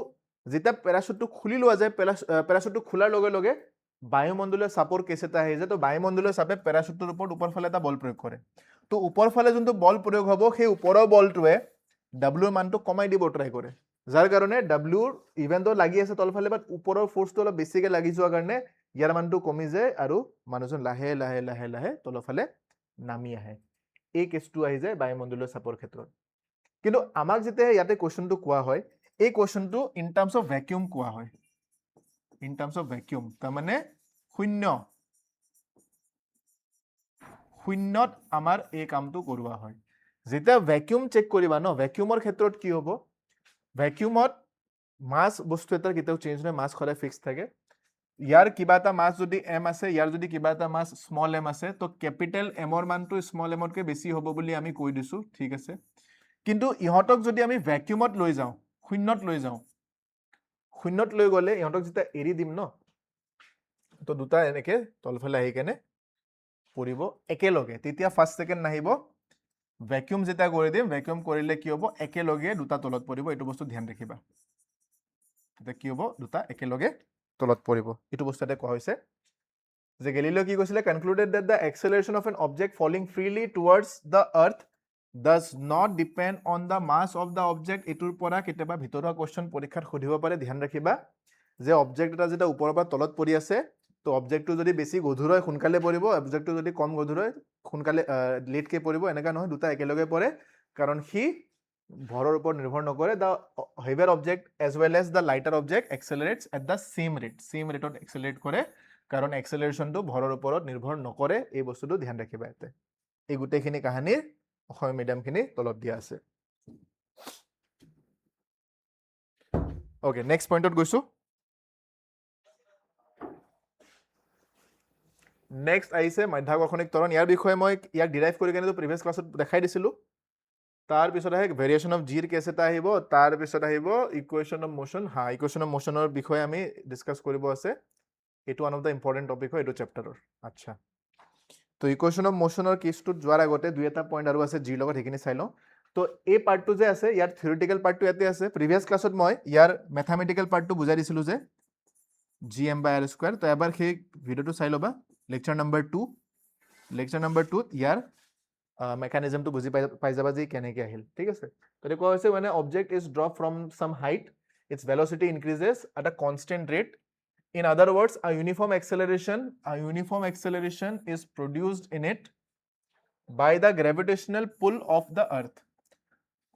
যেতিয়া পেৰাচুটটো খুলি লোৱা যায় পেৰাচুটটো খোলাৰ লগে লগে বায়ুমণ্ডলীয় চাপৰ কেছ এটা আহি যায় তো বায়ুমণ্ডলীয় চাপে পেৰাচুটটোৰ ওপৰত ওপৰ ফালে এটা বল প্ৰয়োগ কৰে তো ওপৰ ফালে যোনটো বল প্ৰয়োগ হ'ব সেই ওপৰৰ বলটোৱে ডাব্লিউৰ মানটো কমাই দিব ট্ৰাই কৰে যাৰ কাৰণে ডাব্লিউৰ ইভেণ্টটো লাগি আছে তলফালে বাট ওপৰৰ ফ'ৰ্চটো অলপ বেছিকৈ লাগি যোৱাৰ কাৰণে ইয়াৰ মানটো কমি যায় আৰু মানুহজন লাহে লাহে লাহে লাহে তলফালে নামি আহে এই কেছটো আহি যায় বায়ুমণ্ডলীয় চাপৰ ক্ষেত্ৰত কিন্তু আমাক যেতিয়া ইয়াতে কুৱেশ্যনটো কোৱা হয় এই কুৱেশ্যনটো ইন টাৰ্মছ অফ ভেকিউম কোৱা হয় ইন টাৰ্মছ অফ ভেকিউম তাৰমানে শূন্যত আমাৰ এই কামটো কৰোৱা হয় যেতিয়া ভেকিউম চেক কৰিবা ন ভেকিউমৰ ক্ষেত্ৰত কি হ'ব ভেকিউমত মাছ বস্তু এটাৰ কেতিয়াও চেঞ্জ নহয় মাছ সদায় ফিক্স থাকে ইয়াৰ কিবা এটা মাছ যদি এম আছে ইয়াৰ যদি কিবা এটা মাছ স্মল এম আছে তো কেপিটেল এমৰ মানটো স্মল এমতকৈ বেছি হ'ব বুলি আমি কৈ দিছোঁ ঠিক আছে কিন্তু ইহঁতক যদি আমি ভেকিউমত লৈ যাওঁ শূন্যত লৈ গ'লে ইহঁতক যেতিয়া এৰি দিম ন তো দুটা এনেকৈ তলফালে আহি কেনে পৰিব একেলগে তেতিয়া ফাৰ্ষ্ট ছেকেণ্ড নাহিব ভেকিউম যেতিয়া কৰি দিম ভেকিউম কৰিলে কি হ'ব একেলগে দুটা তলত পৰিব এইটো বস্তু ধ্যান ৰাখিবা তেতিয়া কি হ'ব দুটা একেলগে তলত পৰিব এইটো বস্তু এটা কোৱা হৈছে যে গেলিলিও কি কৈছিলে concluded that the acceleration of an object falling freely towards the earth does not depend on the mass of the object এইটোৰ পৰা কেতিয়াবা ভিতৰুৱা কোৱেশ্চন পৰীক্ষাত সুধিব পাৰে ধ্যান ৰাখিবা যে অবজেক্ট এটা যেতিয়া ওপৰৰ পৰা তলত পৰি আছে তো অবজেক্টটো যদি বেছি গধুৰ হয় সোনকালে পৰিব অবজেক্টটো যদি কম গধুৰ হয় সোনকালে লেটকৈ পৰিব এনেকুৱা নহয় দুটা একেলগে পৰে কাৰণ সি ভৰৰ ওপৰত নিৰ্ভৰ নকৰে the heavier object as well as the lighter object accelerates at the same ৰেটত এক্সেলাৰেট কৰে কাৰণ এক্সেলাৰেশ্যনটো ভৰৰ ওপৰত নিৰ্ভৰ নকৰে এই বস্তুটো ধ্যান ৰাখিবা ইয়াতে এই গোটেইখিনি কাহিনীৰ অসমীয়া মিডিয়ামখিনি তলত দিয়া আছে অ'কে নেক্সট পইণ্টত গৈছোঁ নেক্সট আহিছে মাধ্যাকৰ্ষণিক ত্বৰণ ইয়াৰ বিষয়ে মই ইয়াক ডিৰাইভ কৰি কেনে প্ৰিভিয়াছ ক্লাছত দেখাই দিছিলোঁ তাৰপিছত আহে ভেৰিয়েশ্যন অফ জিৰ কেছ এটা আহিব তাৰপিছত আহিব equation of motion equation of মোশ্যনৰ বিষয়ে আমি ডিছকাছ কৰিব আছে এইটো one of the important topic হয় এইটো চেপ্টাৰৰ আচ্ছা তো ইকুৱেশ্যন অফ মোশ্যনৰ কেছটোত যোৱাৰ আগতে দুই এটা পইণ্ট আৰু আছে জিৰ লগত সেইখিনি চাই লওঁ তো এই পাৰ্টটো যে আছে ইয়াৰ থিয়ৰিটিকেল পাৰ্টটো ইয়াতে আছে প্ৰিভিয়াছ ক্লাছত মই ইয়াৰ মেথামেটিকেল পাৰ্টটো বুজাই দিছিলোঁ যে জি এম বাই আৰ স্কুৱাৰ তো এবাৰ সেই ভিডিঅ'টো চাই ল'বা লেকচাৰ নাম্বাৰ 2ত ইয়াৰ মেকানিজমটো বুজি পাই যাবা যে কেনেকৈ আহিল ঠিক আছে তাতে কোৱা হৈছে when an object is dropped from some height its velocity increases at a constant rate in other words a uniform acceleration is produced in it by the gravitational pull of the earth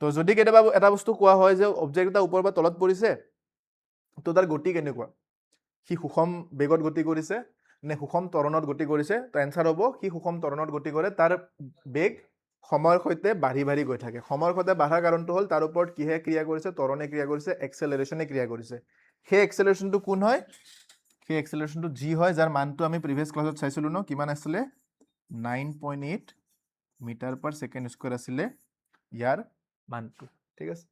তো যদি কেতিয়াবা এটা বস্তু কোৱা হয় যে অবজেক্ট এটা ওপৰৰ পৰা তলত পৰিছে তো তাৰ গতি কেনেকুৱা সি সুষম বেগত গতি কৰিছে নে সুষম ত্বৰণত গতি কৰিছে তো এনচাৰ হ'ব সি সুষম ত্বৰণত গতি কৰে তাৰ বেগ সময়ৰ সৈতে বাঢ়ি গৈ থাকে সময়ৰ সৈতে বাঢ়াৰ কাৰণটো হ'ল তাৰ ওপৰত কিহে ক্ৰিয়া কৰিছে ত্বৰণে ক্ৰিয়া কৰিছে এক্সেলাৰেশ্যনে ক্ৰিয়া কৰিছে সেই এক্সেলাৰেশ্যনটো কোন হয় সেই এক্সেলাৰেশ্যনটো জি হয় যাৰ মানটো আমি প্ৰিভিয়াছ ক্লাছত চাইছিলোঁ ন কিমান আছিলে 9.8 মিটাৰ পাৰ ছেকেণ্ড স্কুৱাৰ আছিলে ইয়াৰ মানটো ঠিক আছে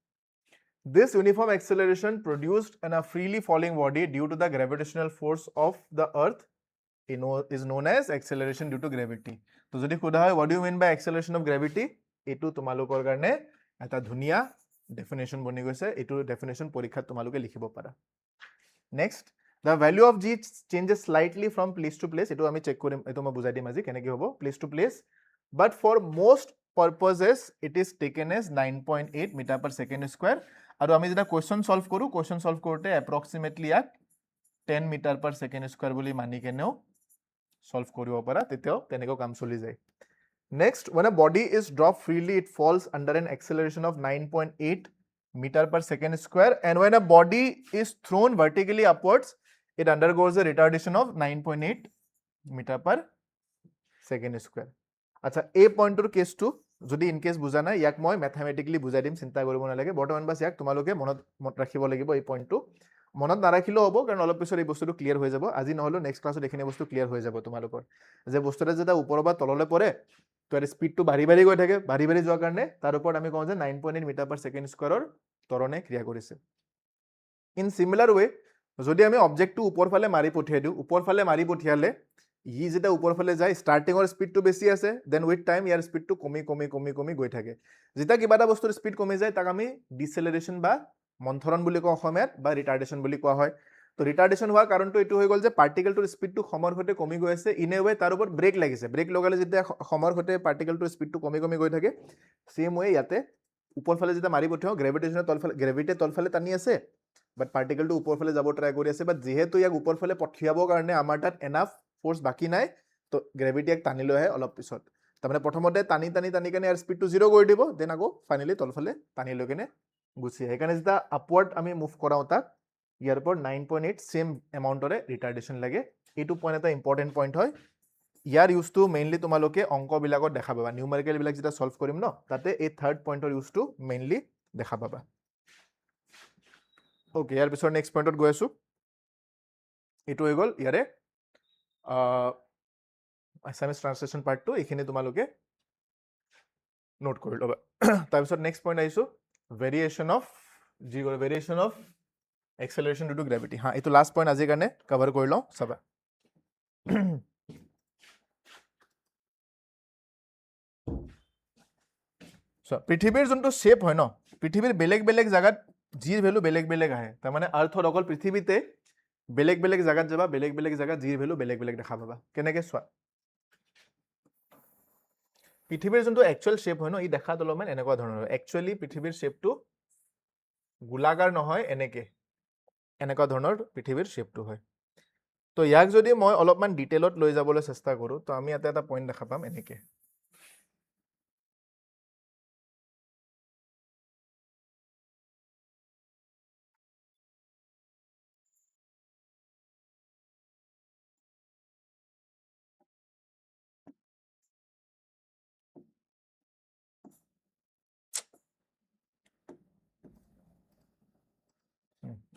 This uniform acceleration produced in a freely falling body due to the gravitational force of the earth is known as acceleration due to gravity. তো যদি সোধা হয় what do you mean by acceleration of gravity এইটো তোমালোকৰ কাৰণে এটা ধুনীয়া ডেফিনেশ্যন বনি গৈছে এইটো ডেফিনেশ্যন পৰীক্ষাত তোমালোকে লিখিব পাৰা next the value of g changes slightly from place to place এইটো আমি চেক কৰিম এইটো মই বুজাই দিম আজি কেনেকৈ হ'ব place to place but for most purposes it is taken as 9.8 meter per second square আৰু আমি যেতিয়া কুৱেশ্যন সলভ কৰোঁ কুৱেশ্যন সলভ কৰোঁতে এপ্ৰক্সিমেটলি ইয়াক 10 মিটাৰ পাৰ ছেকেণ্ড স্কুৱাৰ বুলি মানি কেনেও সলভ কৰিব পাৰা তেতিয়াও তেনেকৈ কাম চলি যায় next when a body is dropped freely it falls under an acceleration of 9.8 meter per second square and when a body is thrown vertically upwards it undergoes a retardation of 9.8 meter per second square আচ্ছা এই পইণ্টৰ কেছটো যদি ইন কেছ বুজা নাই ইয়াক মই মেথমেটিকেলি বুজাই দিম চিন্তা কৰিব নালাগে বৰ্তমান বাছ ইয়াক তোমালোকে মনত ৰাখিব লাগিব এই পইণ্টটো মনত নাৰাখিলেও হ'ব কাৰণ অলপ পিছত এই বস্তুটো ক্লিয়াৰ হৈ যাব আজি নহ'লেও নেক্সট ক্লাছত এইখিনি বস্তু ক্লিয়াৰ হৈ যাব তোমালোকৰ যে বস্তুটো যেতিয়া ওপৰৰ পৰা তললৈ পৰে তো ইয়াৰ স্পীডটো বাঢ়ি বাঢ়ি গৈ থাকে বাঢ়ি বাঢ়ি যোৱাৰ কাৰণে তাৰ ওপৰত আমি কওঁ যে 9.8 মিটাৰ পাৰ ছেকেণ্ড স্কুৱাৰৰ ত্বৰণে ক্ৰিয়া কৰিছে ইন চিমিলাৰ ৱে যদি আমি অবজেক্টটো ওপৰ ফালে মাৰি পঠিয়াই দিওঁ ওপৰ ফালে মাৰি পঠিয়ালে ই যেতিয়া ওপৰ ফালে যায় ষ্টাৰ্টিঙৰ স্পীডটো বেছি আছে দেন উইথ টাইম ইয়াৰ স্পীডটো কমি গৈ থাকে যেতিয়া কিবা এটা বস্তুৰ স্পীড কমি যায় তাক আমি ডিচেলাৰেশ্যন বা মন্থৰণ বুলি কওঁ অসমীয়াত বা ৰিটাৰ্ডেশ্যন বুলি কোৱা হয় তো ৰিটাৰ্ডেশ্যন হোৱাৰ কাৰণটো এইটো হৈ গ'ল যে পাৰ্টিকেলটোৰ স্পীডটো সময়ৰ সৈতে কমি গৈ আছে ইন এ ৱে তাৰ ওপৰত ব্ৰেক লাগিছে ব্ৰেক লগালে যেতিয়া সময়ৰ সৈতে পাৰ্টিকেলটোৰ স্পীডটো কমি গৈ থাকে ছেম ৱে ইয়াতে ওপৰ ফালে যেতিয়া মাৰি পঠিয়াওঁ গ্ৰেভিটিয়ে তলফালে টানি আছে বাট পাৰ্টিকেলটো ওপৰ ফালে যাব ট্ৰাই কৰি আছে বাট যিহেতু ইয়াক ওপৰ ফালে পঠিয়াবৰ কাৰণে আমাৰ তাত এনাফ ফ'ৰ্চ বাকী নাই তো গ্ৰেভিটি ইয়াক টানি লৈ আহে অলপ পিছত তাৰমানে প্ৰথমতে টানি কেনে ইয়াৰ স্পীডটো 0 কৰি দিব দেন আকৌ ফাইনেলি তলফালে টানি লৈ কেনে গুচি আহে সেইকাৰণে যেতিয়া আপৱাৰ্ড আমি মুভ কৰাওঁ তাক ইয়াৰ ওপৰত 9.8 ছেম এমাউণ্টৰে ৰিটাৰ্ডেশ্যন লাগে এইটো পইণ্ট এটা ইম্পৰ্টেণ্ট পইণ্ট হয় ইয়াৰ ইউজটো মেইনলি তোমালোকে অংকবিলাকত দেখা পাবা নিউমেৰিকেলবিলাক যেতিয়া সলভ কৰিম ন তাতে এই থাৰ্ড পইণ্টৰ ইউজটো মেইনলি দেখা পাবা অ'কে ইয়াৰ পিছত নেক্সট পইণ্টত গৈ আছোঁ এইটো হৈ গ'ল ইয়াৰে আছামিজ ট্ৰান্সলেশ্যন পাৰ্টটো এইখিনি তোমালোকে নোট কৰি ল'বা তাৰপিছত নেক্সট পইণ্ট আহিছোঁ variation of acceleration due to gravity হা এইটো লাষ্ট পইণ্ট আজিৰ কাৰণে কভাৰ কৰি লওঁ চাবা পৃথিৱীৰ যোনটো শ্বেপ হয় ন পৃথিৱীৰ বেলেগ জাগাত জিৰ ভেলু বেলেগ আহে তাৰমানে আৰ্থত অকল পৃথিৱীতে বেলেগ জাগাত যাবা বেলেগ জাগাত জিৰ ভেলু বেলেগ দেখা পাবা কেনেকৈ চোৱা পৃথিৱীৰ যোনটো একচুৱেল শ্বেপ হয় ন ই দেখাত অলপমান এনেকুৱা ধৰণৰ হয় একচুৱেলি পৃথিৱীৰ শ্বেপটো গোলাকাৰ নহয় এনেকুৱা ধৰণৰ পৃথিৱীৰ শ্বেপটো হয় তো ইয়াক যদি মই অলপমান ডিটেইলত লৈ যাবলৈ চেষ্টা কৰোঁ তো আমি ইয়াতে এটা পইণ্ট দেখা পাম এনেকৈ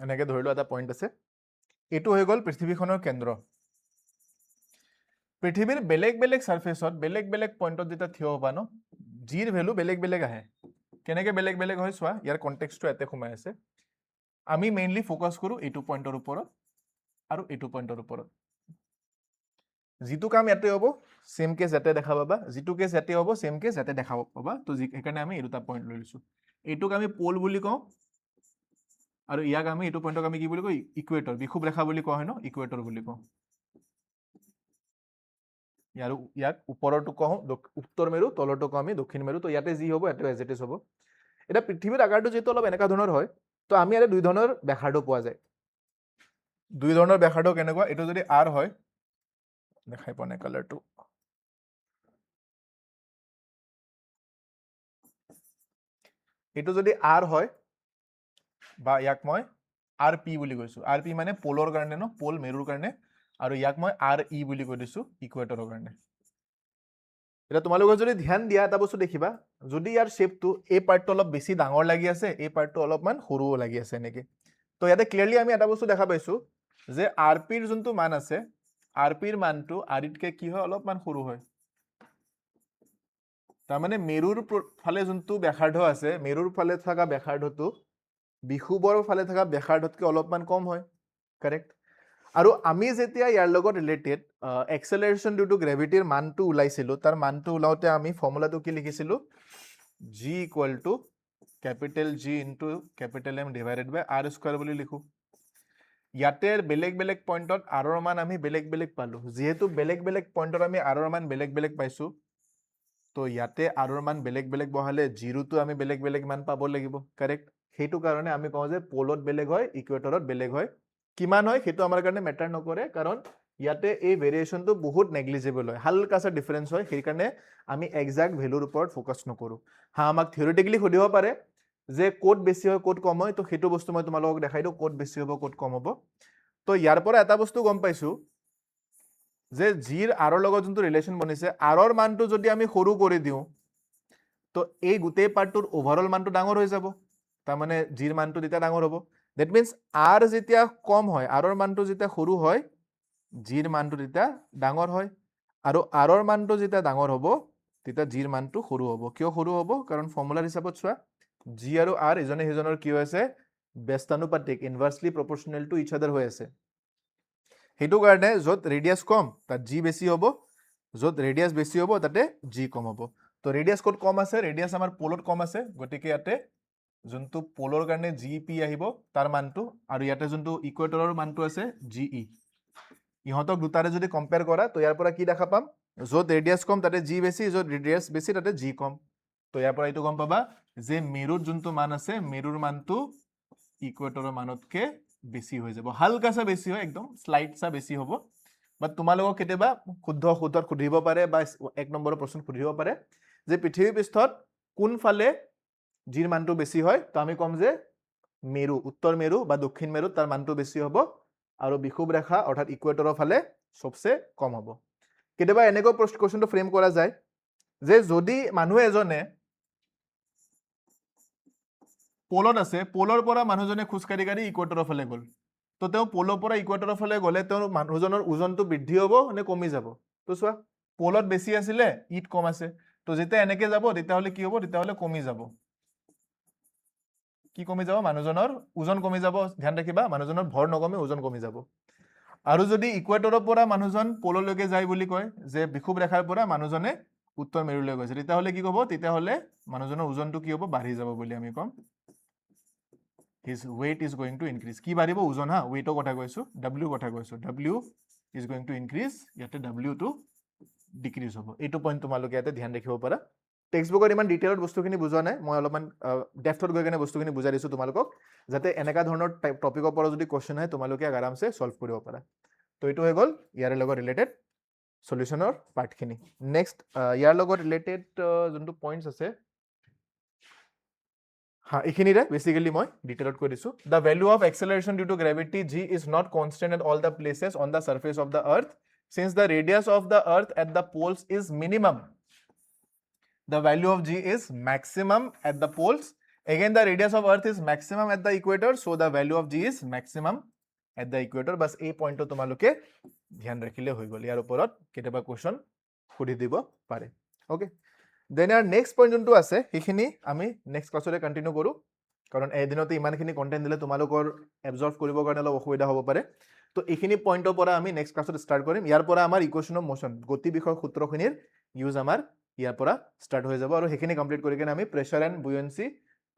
এনেকৈ ধৰি লোৱা এটা পইণ্ট আছে এইটো হৈ গ'ল পৃথিৱীখনৰ কেন্দ্ৰ পৃথিৱীৰ বেলেগ ছাৰ্ফেচত বেলেগ পইণ্টত যেতিয়া থিয় হ'বা ন জিৰ ভেলু বেলেগ আহে কেনেকৈ বেলেগ হয় চোৱা ইয়াৰ কণ্টেক্সটো ইয়াতে সোমাই আছে আমি মেইনলি ফ'কাছ কৰোঁ এইটো পইণ্টৰ ওপৰত আৰু এইটো পইণ্টৰ ওপৰত যিটো কাম ইয়াতে হ'ব ছেম কেছ ইয়াতে দেখা পাবা যিটো কেছ ইয়াতে হ'ব ছেম কেছ ইয়াতে দেখা পাবা তো সেইকাৰণে আমি এই দুটা পইণ্ট লৈ লৈছোঁ এইটোক আমি প'ল বুলি কওঁ আৰু ইয়াক আমি এইটো পইণ্টক আমি কি বুলি কওঁ ইকুৱেটৰ বিষুৱ ৰেখা বুলি কোৱা হয় ন ইকুৱেটৰ বুলি কওঁ ইয়াক ওপৰৰটো কওঁ উত্তৰ মেৰু তলৰটো কওঁ আমি দক্ষিণ মেৰু তো ইয়াতে যি হ'ব ইয়াতে এজ ইট ইজ হ'ব এতিয়া পৃথিৱীৰ আকাৰটো যিহেতু অলপ এনেকুৱা ধৰণৰ হয় তো আমি ইয়াতে দুই ধৰণৰ ব্যাসাৰ্ধ পোৱা যায় দুই ধৰণৰ ব্যাসাৰ্ধ কেনেকুৱা এইটো যদি আৰ হয় দেখাই পোৱা নাই কালাৰটো এইটো যদি আৰ হয় বা ইয়াক মই আৰ পি বুলি কৈছোঁ আৰ পি মানে পলৰ কাৰণে ন পল মেৰুৰ কাৰণে আৰু ইয়াক মই আৰ ই বুলি কৈ দিছোঁ ইকুৱেটৰৰ কাৰণে এতিয়া তোমালোকে যদি ধ্যান দিয়া এটা বস্তু দেখিবা যদি ইয়াৰ শ্বেপটো এই পাৰ্টটো অলপ বেছি ডাঙৰ লাগি আছে এই পাৰ্টটো অলপমান সৰুও লাগি আছে এনেকৈ তো ইয়াতে ক্লিয়াৰলি আমি এটা বস্তু দেখা পাইছো যে আৰপিৰ যোনটো মান আছে আৰপিৰ মানটো আৰিতকে কি হয় অলপমান সৰু হয় তাৰমানে মেৰুৰ ফালে যোনটো ব্যাসাৰ্ধ আছে মেৰুৰ ফালে থকা ব্যাসাৰ্ধটো বিষুৱৰ ফালে থকা ব্যাসাৰ্ধতকৈ অলপমান কম হয় কাৰেক্ট আৰু আমি যেতিয়া ইয়াৰ লগত ৰিলেটেড এক্সেলাৰেশ্যন ডিউ টু গ্ৰেভিটিৰ মানটো ওলাইছিলো তাৰ মানটো ওলাওতে আমি ফৰ্মুলাটো কি লিখিছিলো g equal to capital G into capital M divided by r square বুলি লিখো ইয়াতে বেলেগ বেলেগ পইণ্টত r ৰ মান আমি বেলেগ বেলেগ পালো যেহেতু বেলেগ বেলেগ পইণ্টত আমি r ৰ মান বেলেগ বেলেগ পাইছো তো ইয়াতে r ৰ মান বেলেগ বেলেগ বহালে 0 টো আমি বেলেগ বেলেগ মান পাব লাগিব কাৰেক্ট সেইটো কাৰণে আমি কওঁ যে পোলত বেলেগ হয় ইকুৱেটৰত বেলেগ হয় কিমান হয় সেইটো আমাৰ কাৰণে মেটাৰ নকৰে কাৰণ ইয়াতে এই ভেৰিয়েশনটো বহুত নেগলিজিবল হয় হালকাসা ডিফাৰেন্স হয় সেই কাৰণে আমি এক্সাক্ট ভ্যালুৰ ওপৰত ফোকাস নকৰো হা আমাক থিওৰিটিক্যালি খুদিব পাৰে যে কোড বেছি হয় কোড কম হয় তো সেইটো বস্তু মই তোমালোকক দেখাই দিও কোড বেছি হ'ব কোড কম হ'ব তো ইয়াৰ পৰা এটা বস্তু গম পাইছো যে জিৰ আৰৰ লগত যোনটো ৰিলেশন বনিছে আৰৰ মানটো যদি আমি সৰু কৰি দিও তো এই গোটেই পাৰ্টটোৰ ওভাৰঅল মানটো ডাঙৰ হৈ যাব তাৰ মানে জিৰ মানটো তেতিয়া ডাঙৰ হ'ব দ্যাট মিন্স আৰ যেতিয়া কম হয় আৰৰ মানটো যেতিয়া সৰু হয় জিৰ মানটো তেতিয়া ডাঙৰ হয় আৰু আৰৰ মানটো যেতিয়া ডাঙৰ হ'ব তেতিয়া জিৰ মানটো সৰু হ'ব কিয় সৰু হ'ব কাৰণ ফৰ্মুলাৰ হিচাপত চোৱা জি আৰু আৰ ইজনে সিজনৰ কি হৈছে ব্যস্তানুপাতিক ইনভাৰ্সলি প্ৰপৰ্শনেল টু ইচ আদাৰ হৈ আছে সেইটো কাৰণে যত ৰেডিয়াস কম তাত জি বেছি হ'ব যত ৰেডিয়াস বেছি হ'ব তাতে জি কম হ'ব তো ৰেডিয়াস কোড কম আছে ৰেডিয়াস আমাৰ পোলত কম আছে গতিকে ইয়াতে যোনটো পোলৰ কাৰণে জি পি আহিব তাৰ মানটো আৰু ইয়াতে যোনটো ইকুৱেটৰৰ মানটো আছে জি ই ইহঁতক দুটাৰে যদি কম্পেয়াৰ কৰা তো ইয়াৰ পৰা কি দেখা পাম যত ৰেডিয়াস কম তাতে জি বেছি যত ৰেডিয়াস বেছি তাতে জি কম তো ইয়াৰ পৰা এইটো গম পাবা যে মেৰুৰ যোনটো মান আছে মেৰুৰ মানটো ইকুৱেটৰৰ মানতকে বেছি হৈ যাব হালকাসা বেছি হয় একদম স্লাইড সা বেছি হ'ব বাট তোমালোকক কেতিয়াবা শুদ্ধ শুদ্ধত খুদিব পাৰে বা এক নম্বৰৰ প্ৰশ্ন খুদিব পাৰে যে পৃথিৱী পৃষ্ঠত কোন ফালে জিৰ মানটো বেছি হয় তো আমি কম যে মেৰু উত্তৰ মেৰু বা দক্ষিণ মেৰু তাৰ মানটো বেছি হ'ব আৰু বিষুৱ ৰেখা অৰ্থাৎ ইকুৱেটৰৰ ফালে সবচে কম হ'ব কেতিয়াবা এনেকৈ কোৱেশ্চনটো ফ্ৰেম কৰা যায় যে যদি মানুহ এজনে পোলত আছে পোলৰ পৰা মানুহজনে খুজকাঢ়ি কাঢ়ি ইকুৱেটৰৰ ফালে গ'ল তো তেওঁ পোলৰ পৰা ইকুৱেটৰৰ ফালে গ'লে তেওঁৰ মানুহজনৰ ওজনটো বৃদ্ধি হ'ব নে কমি যাব তো চোৱা পোলত বেছি আছিলে ইট কম আছে তো যেতিয়া এনেকে যাব তেতিয়াহ'লে কি হ'ব তেতিয়াহ'লে কমি যাব কি কমি যাব মানুহজনৰ ওজন কমি যাব ধ্যান ৰাখিবা মানুহজনৰ ভৰ নকমে ওজন কমি যাব আৰু যদি ইকুৱেটৰৰ পৰা মানুহজন পোললৈকে যায় বুলি কয় যে বিষুৱ ৰেখাৰ পৰা মানুহজনে উত্তৰ মেৰুলৈ গৈছে তেতিয়াহ'লে কি হ'ব তেতিয়াহ'লে মানুহজনৰ ওজনটো কি হ'ব বাঢ়ি যাব বুলি আমি কম his weight is going to increase কি বাঢ়িব ওজন হা weight কথা কৈছো w কথা কৈছো w is going to increase ইয়াতে w টো ডিক্ৰিজ হ'ব এইটো পইণ্ট তোমালোকে ইয়াতে ধ্যান ৰাখিব পাৰা টেক্সট বুকত ইমান ডিটেইলত বস্তুখিনি বুজোৱা নাই মই অলপমান ডেফটত গৈ কেনে বস্তুখিনি বুজাই দিছো তোমালোকক যাতে এনেকা ধৰণৰ টপিকৰ পৰা যদি কোৱেশ্চন আহে তোমালোকে আৰামছে সলভ কৰিব পাৰা তো এইটো হৈ গ'ল ইয়াৰ লগত ৰিলেটেড সলিউশনৰ পাৰ্টখিনি নেক্সট ইয়াৰ লগত ৰিলেটেড যোনটো পইণ্টছ আছে हाँ इखिनिरे बेसिकली मैं डिटेलत কৈ দিছো the value of acceleration due to gravity g is not constant at all the places on the surface of the earth since the radius of the earth at the poles is minimum the value of g is maximum at the poles again the radius of earth is maximum at the equator so the value of g is maximum at the equator बस এই পইণ্টটো তোমালোকে ধ্যান ৰাখিলে হৈ গল ইয়াৰ ওপৰত কেতিয়াবা কোৱেশ্চন খুদি দিব পাৰে ওকে দেন ইয়াৰ নেক্সট পইণ্ট যোনটো আছে সেইখিনি আমি নেক্সট ক্লাছলৈ কণ্টিনিউ কৰোঁ কাৰণ এদিনতে ইমানখিনি কণ্টেণ্ট দিলে তোমালোকৰ এবজৰ্ভ কৰিবৰ কাৰণে অলপ অসুবিধা হ'ব পাৰে তো এইখিনি পইণ্টৰ পৰা আমি নেক্সট ক্লাছত ষ্টাৰ্ট কৰিম ইয়াৰ পৰা আমাৰ ইকুৱেশ্যন অফ মোশ্যন গতি বিষয়ক সূত্ৰখিনিৰ ইউজ আমাৰ ইয়াৰ পৰা ষ্টাৰ্ট হৈ যাব আৰু সেইখিনি কমপ্লিট কৰি কিনে আমি প্ৰেছাৰ এণ্ড বুয়েঞ্চি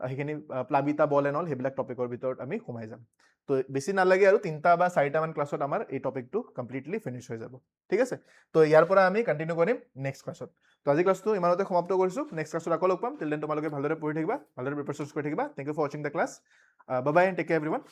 সেইখিনি প্লাবিতা বল এণ্ড অল সেইবিলাক টপিকৰ ভিতৰত আমি সোমাই যাম তো বেছি নালাগে আৰু 3টা বা 4টা মান ক্লাছত আমাৰ এই টপিকটো কমপ্লিটলি ফিনিশ হৈ যাব ঠিক আছে তো ইয়াৰ পৰা আমি কণ্টিনিউ কৰিম নেক্সট ক্লাছত তো আজি ক্লাছটো ইমানতে সমাপ্ত কৰিছো নেক্সট ক্লাছত আকৌ লগ পাম টিল দেন তোমালোকে ভালদৰে পঢ়ি থাকিবা ভালদৰে প্ৰিপাৰেচন কৰি থাকিবা thank you for watching the class bye bye and take care everyone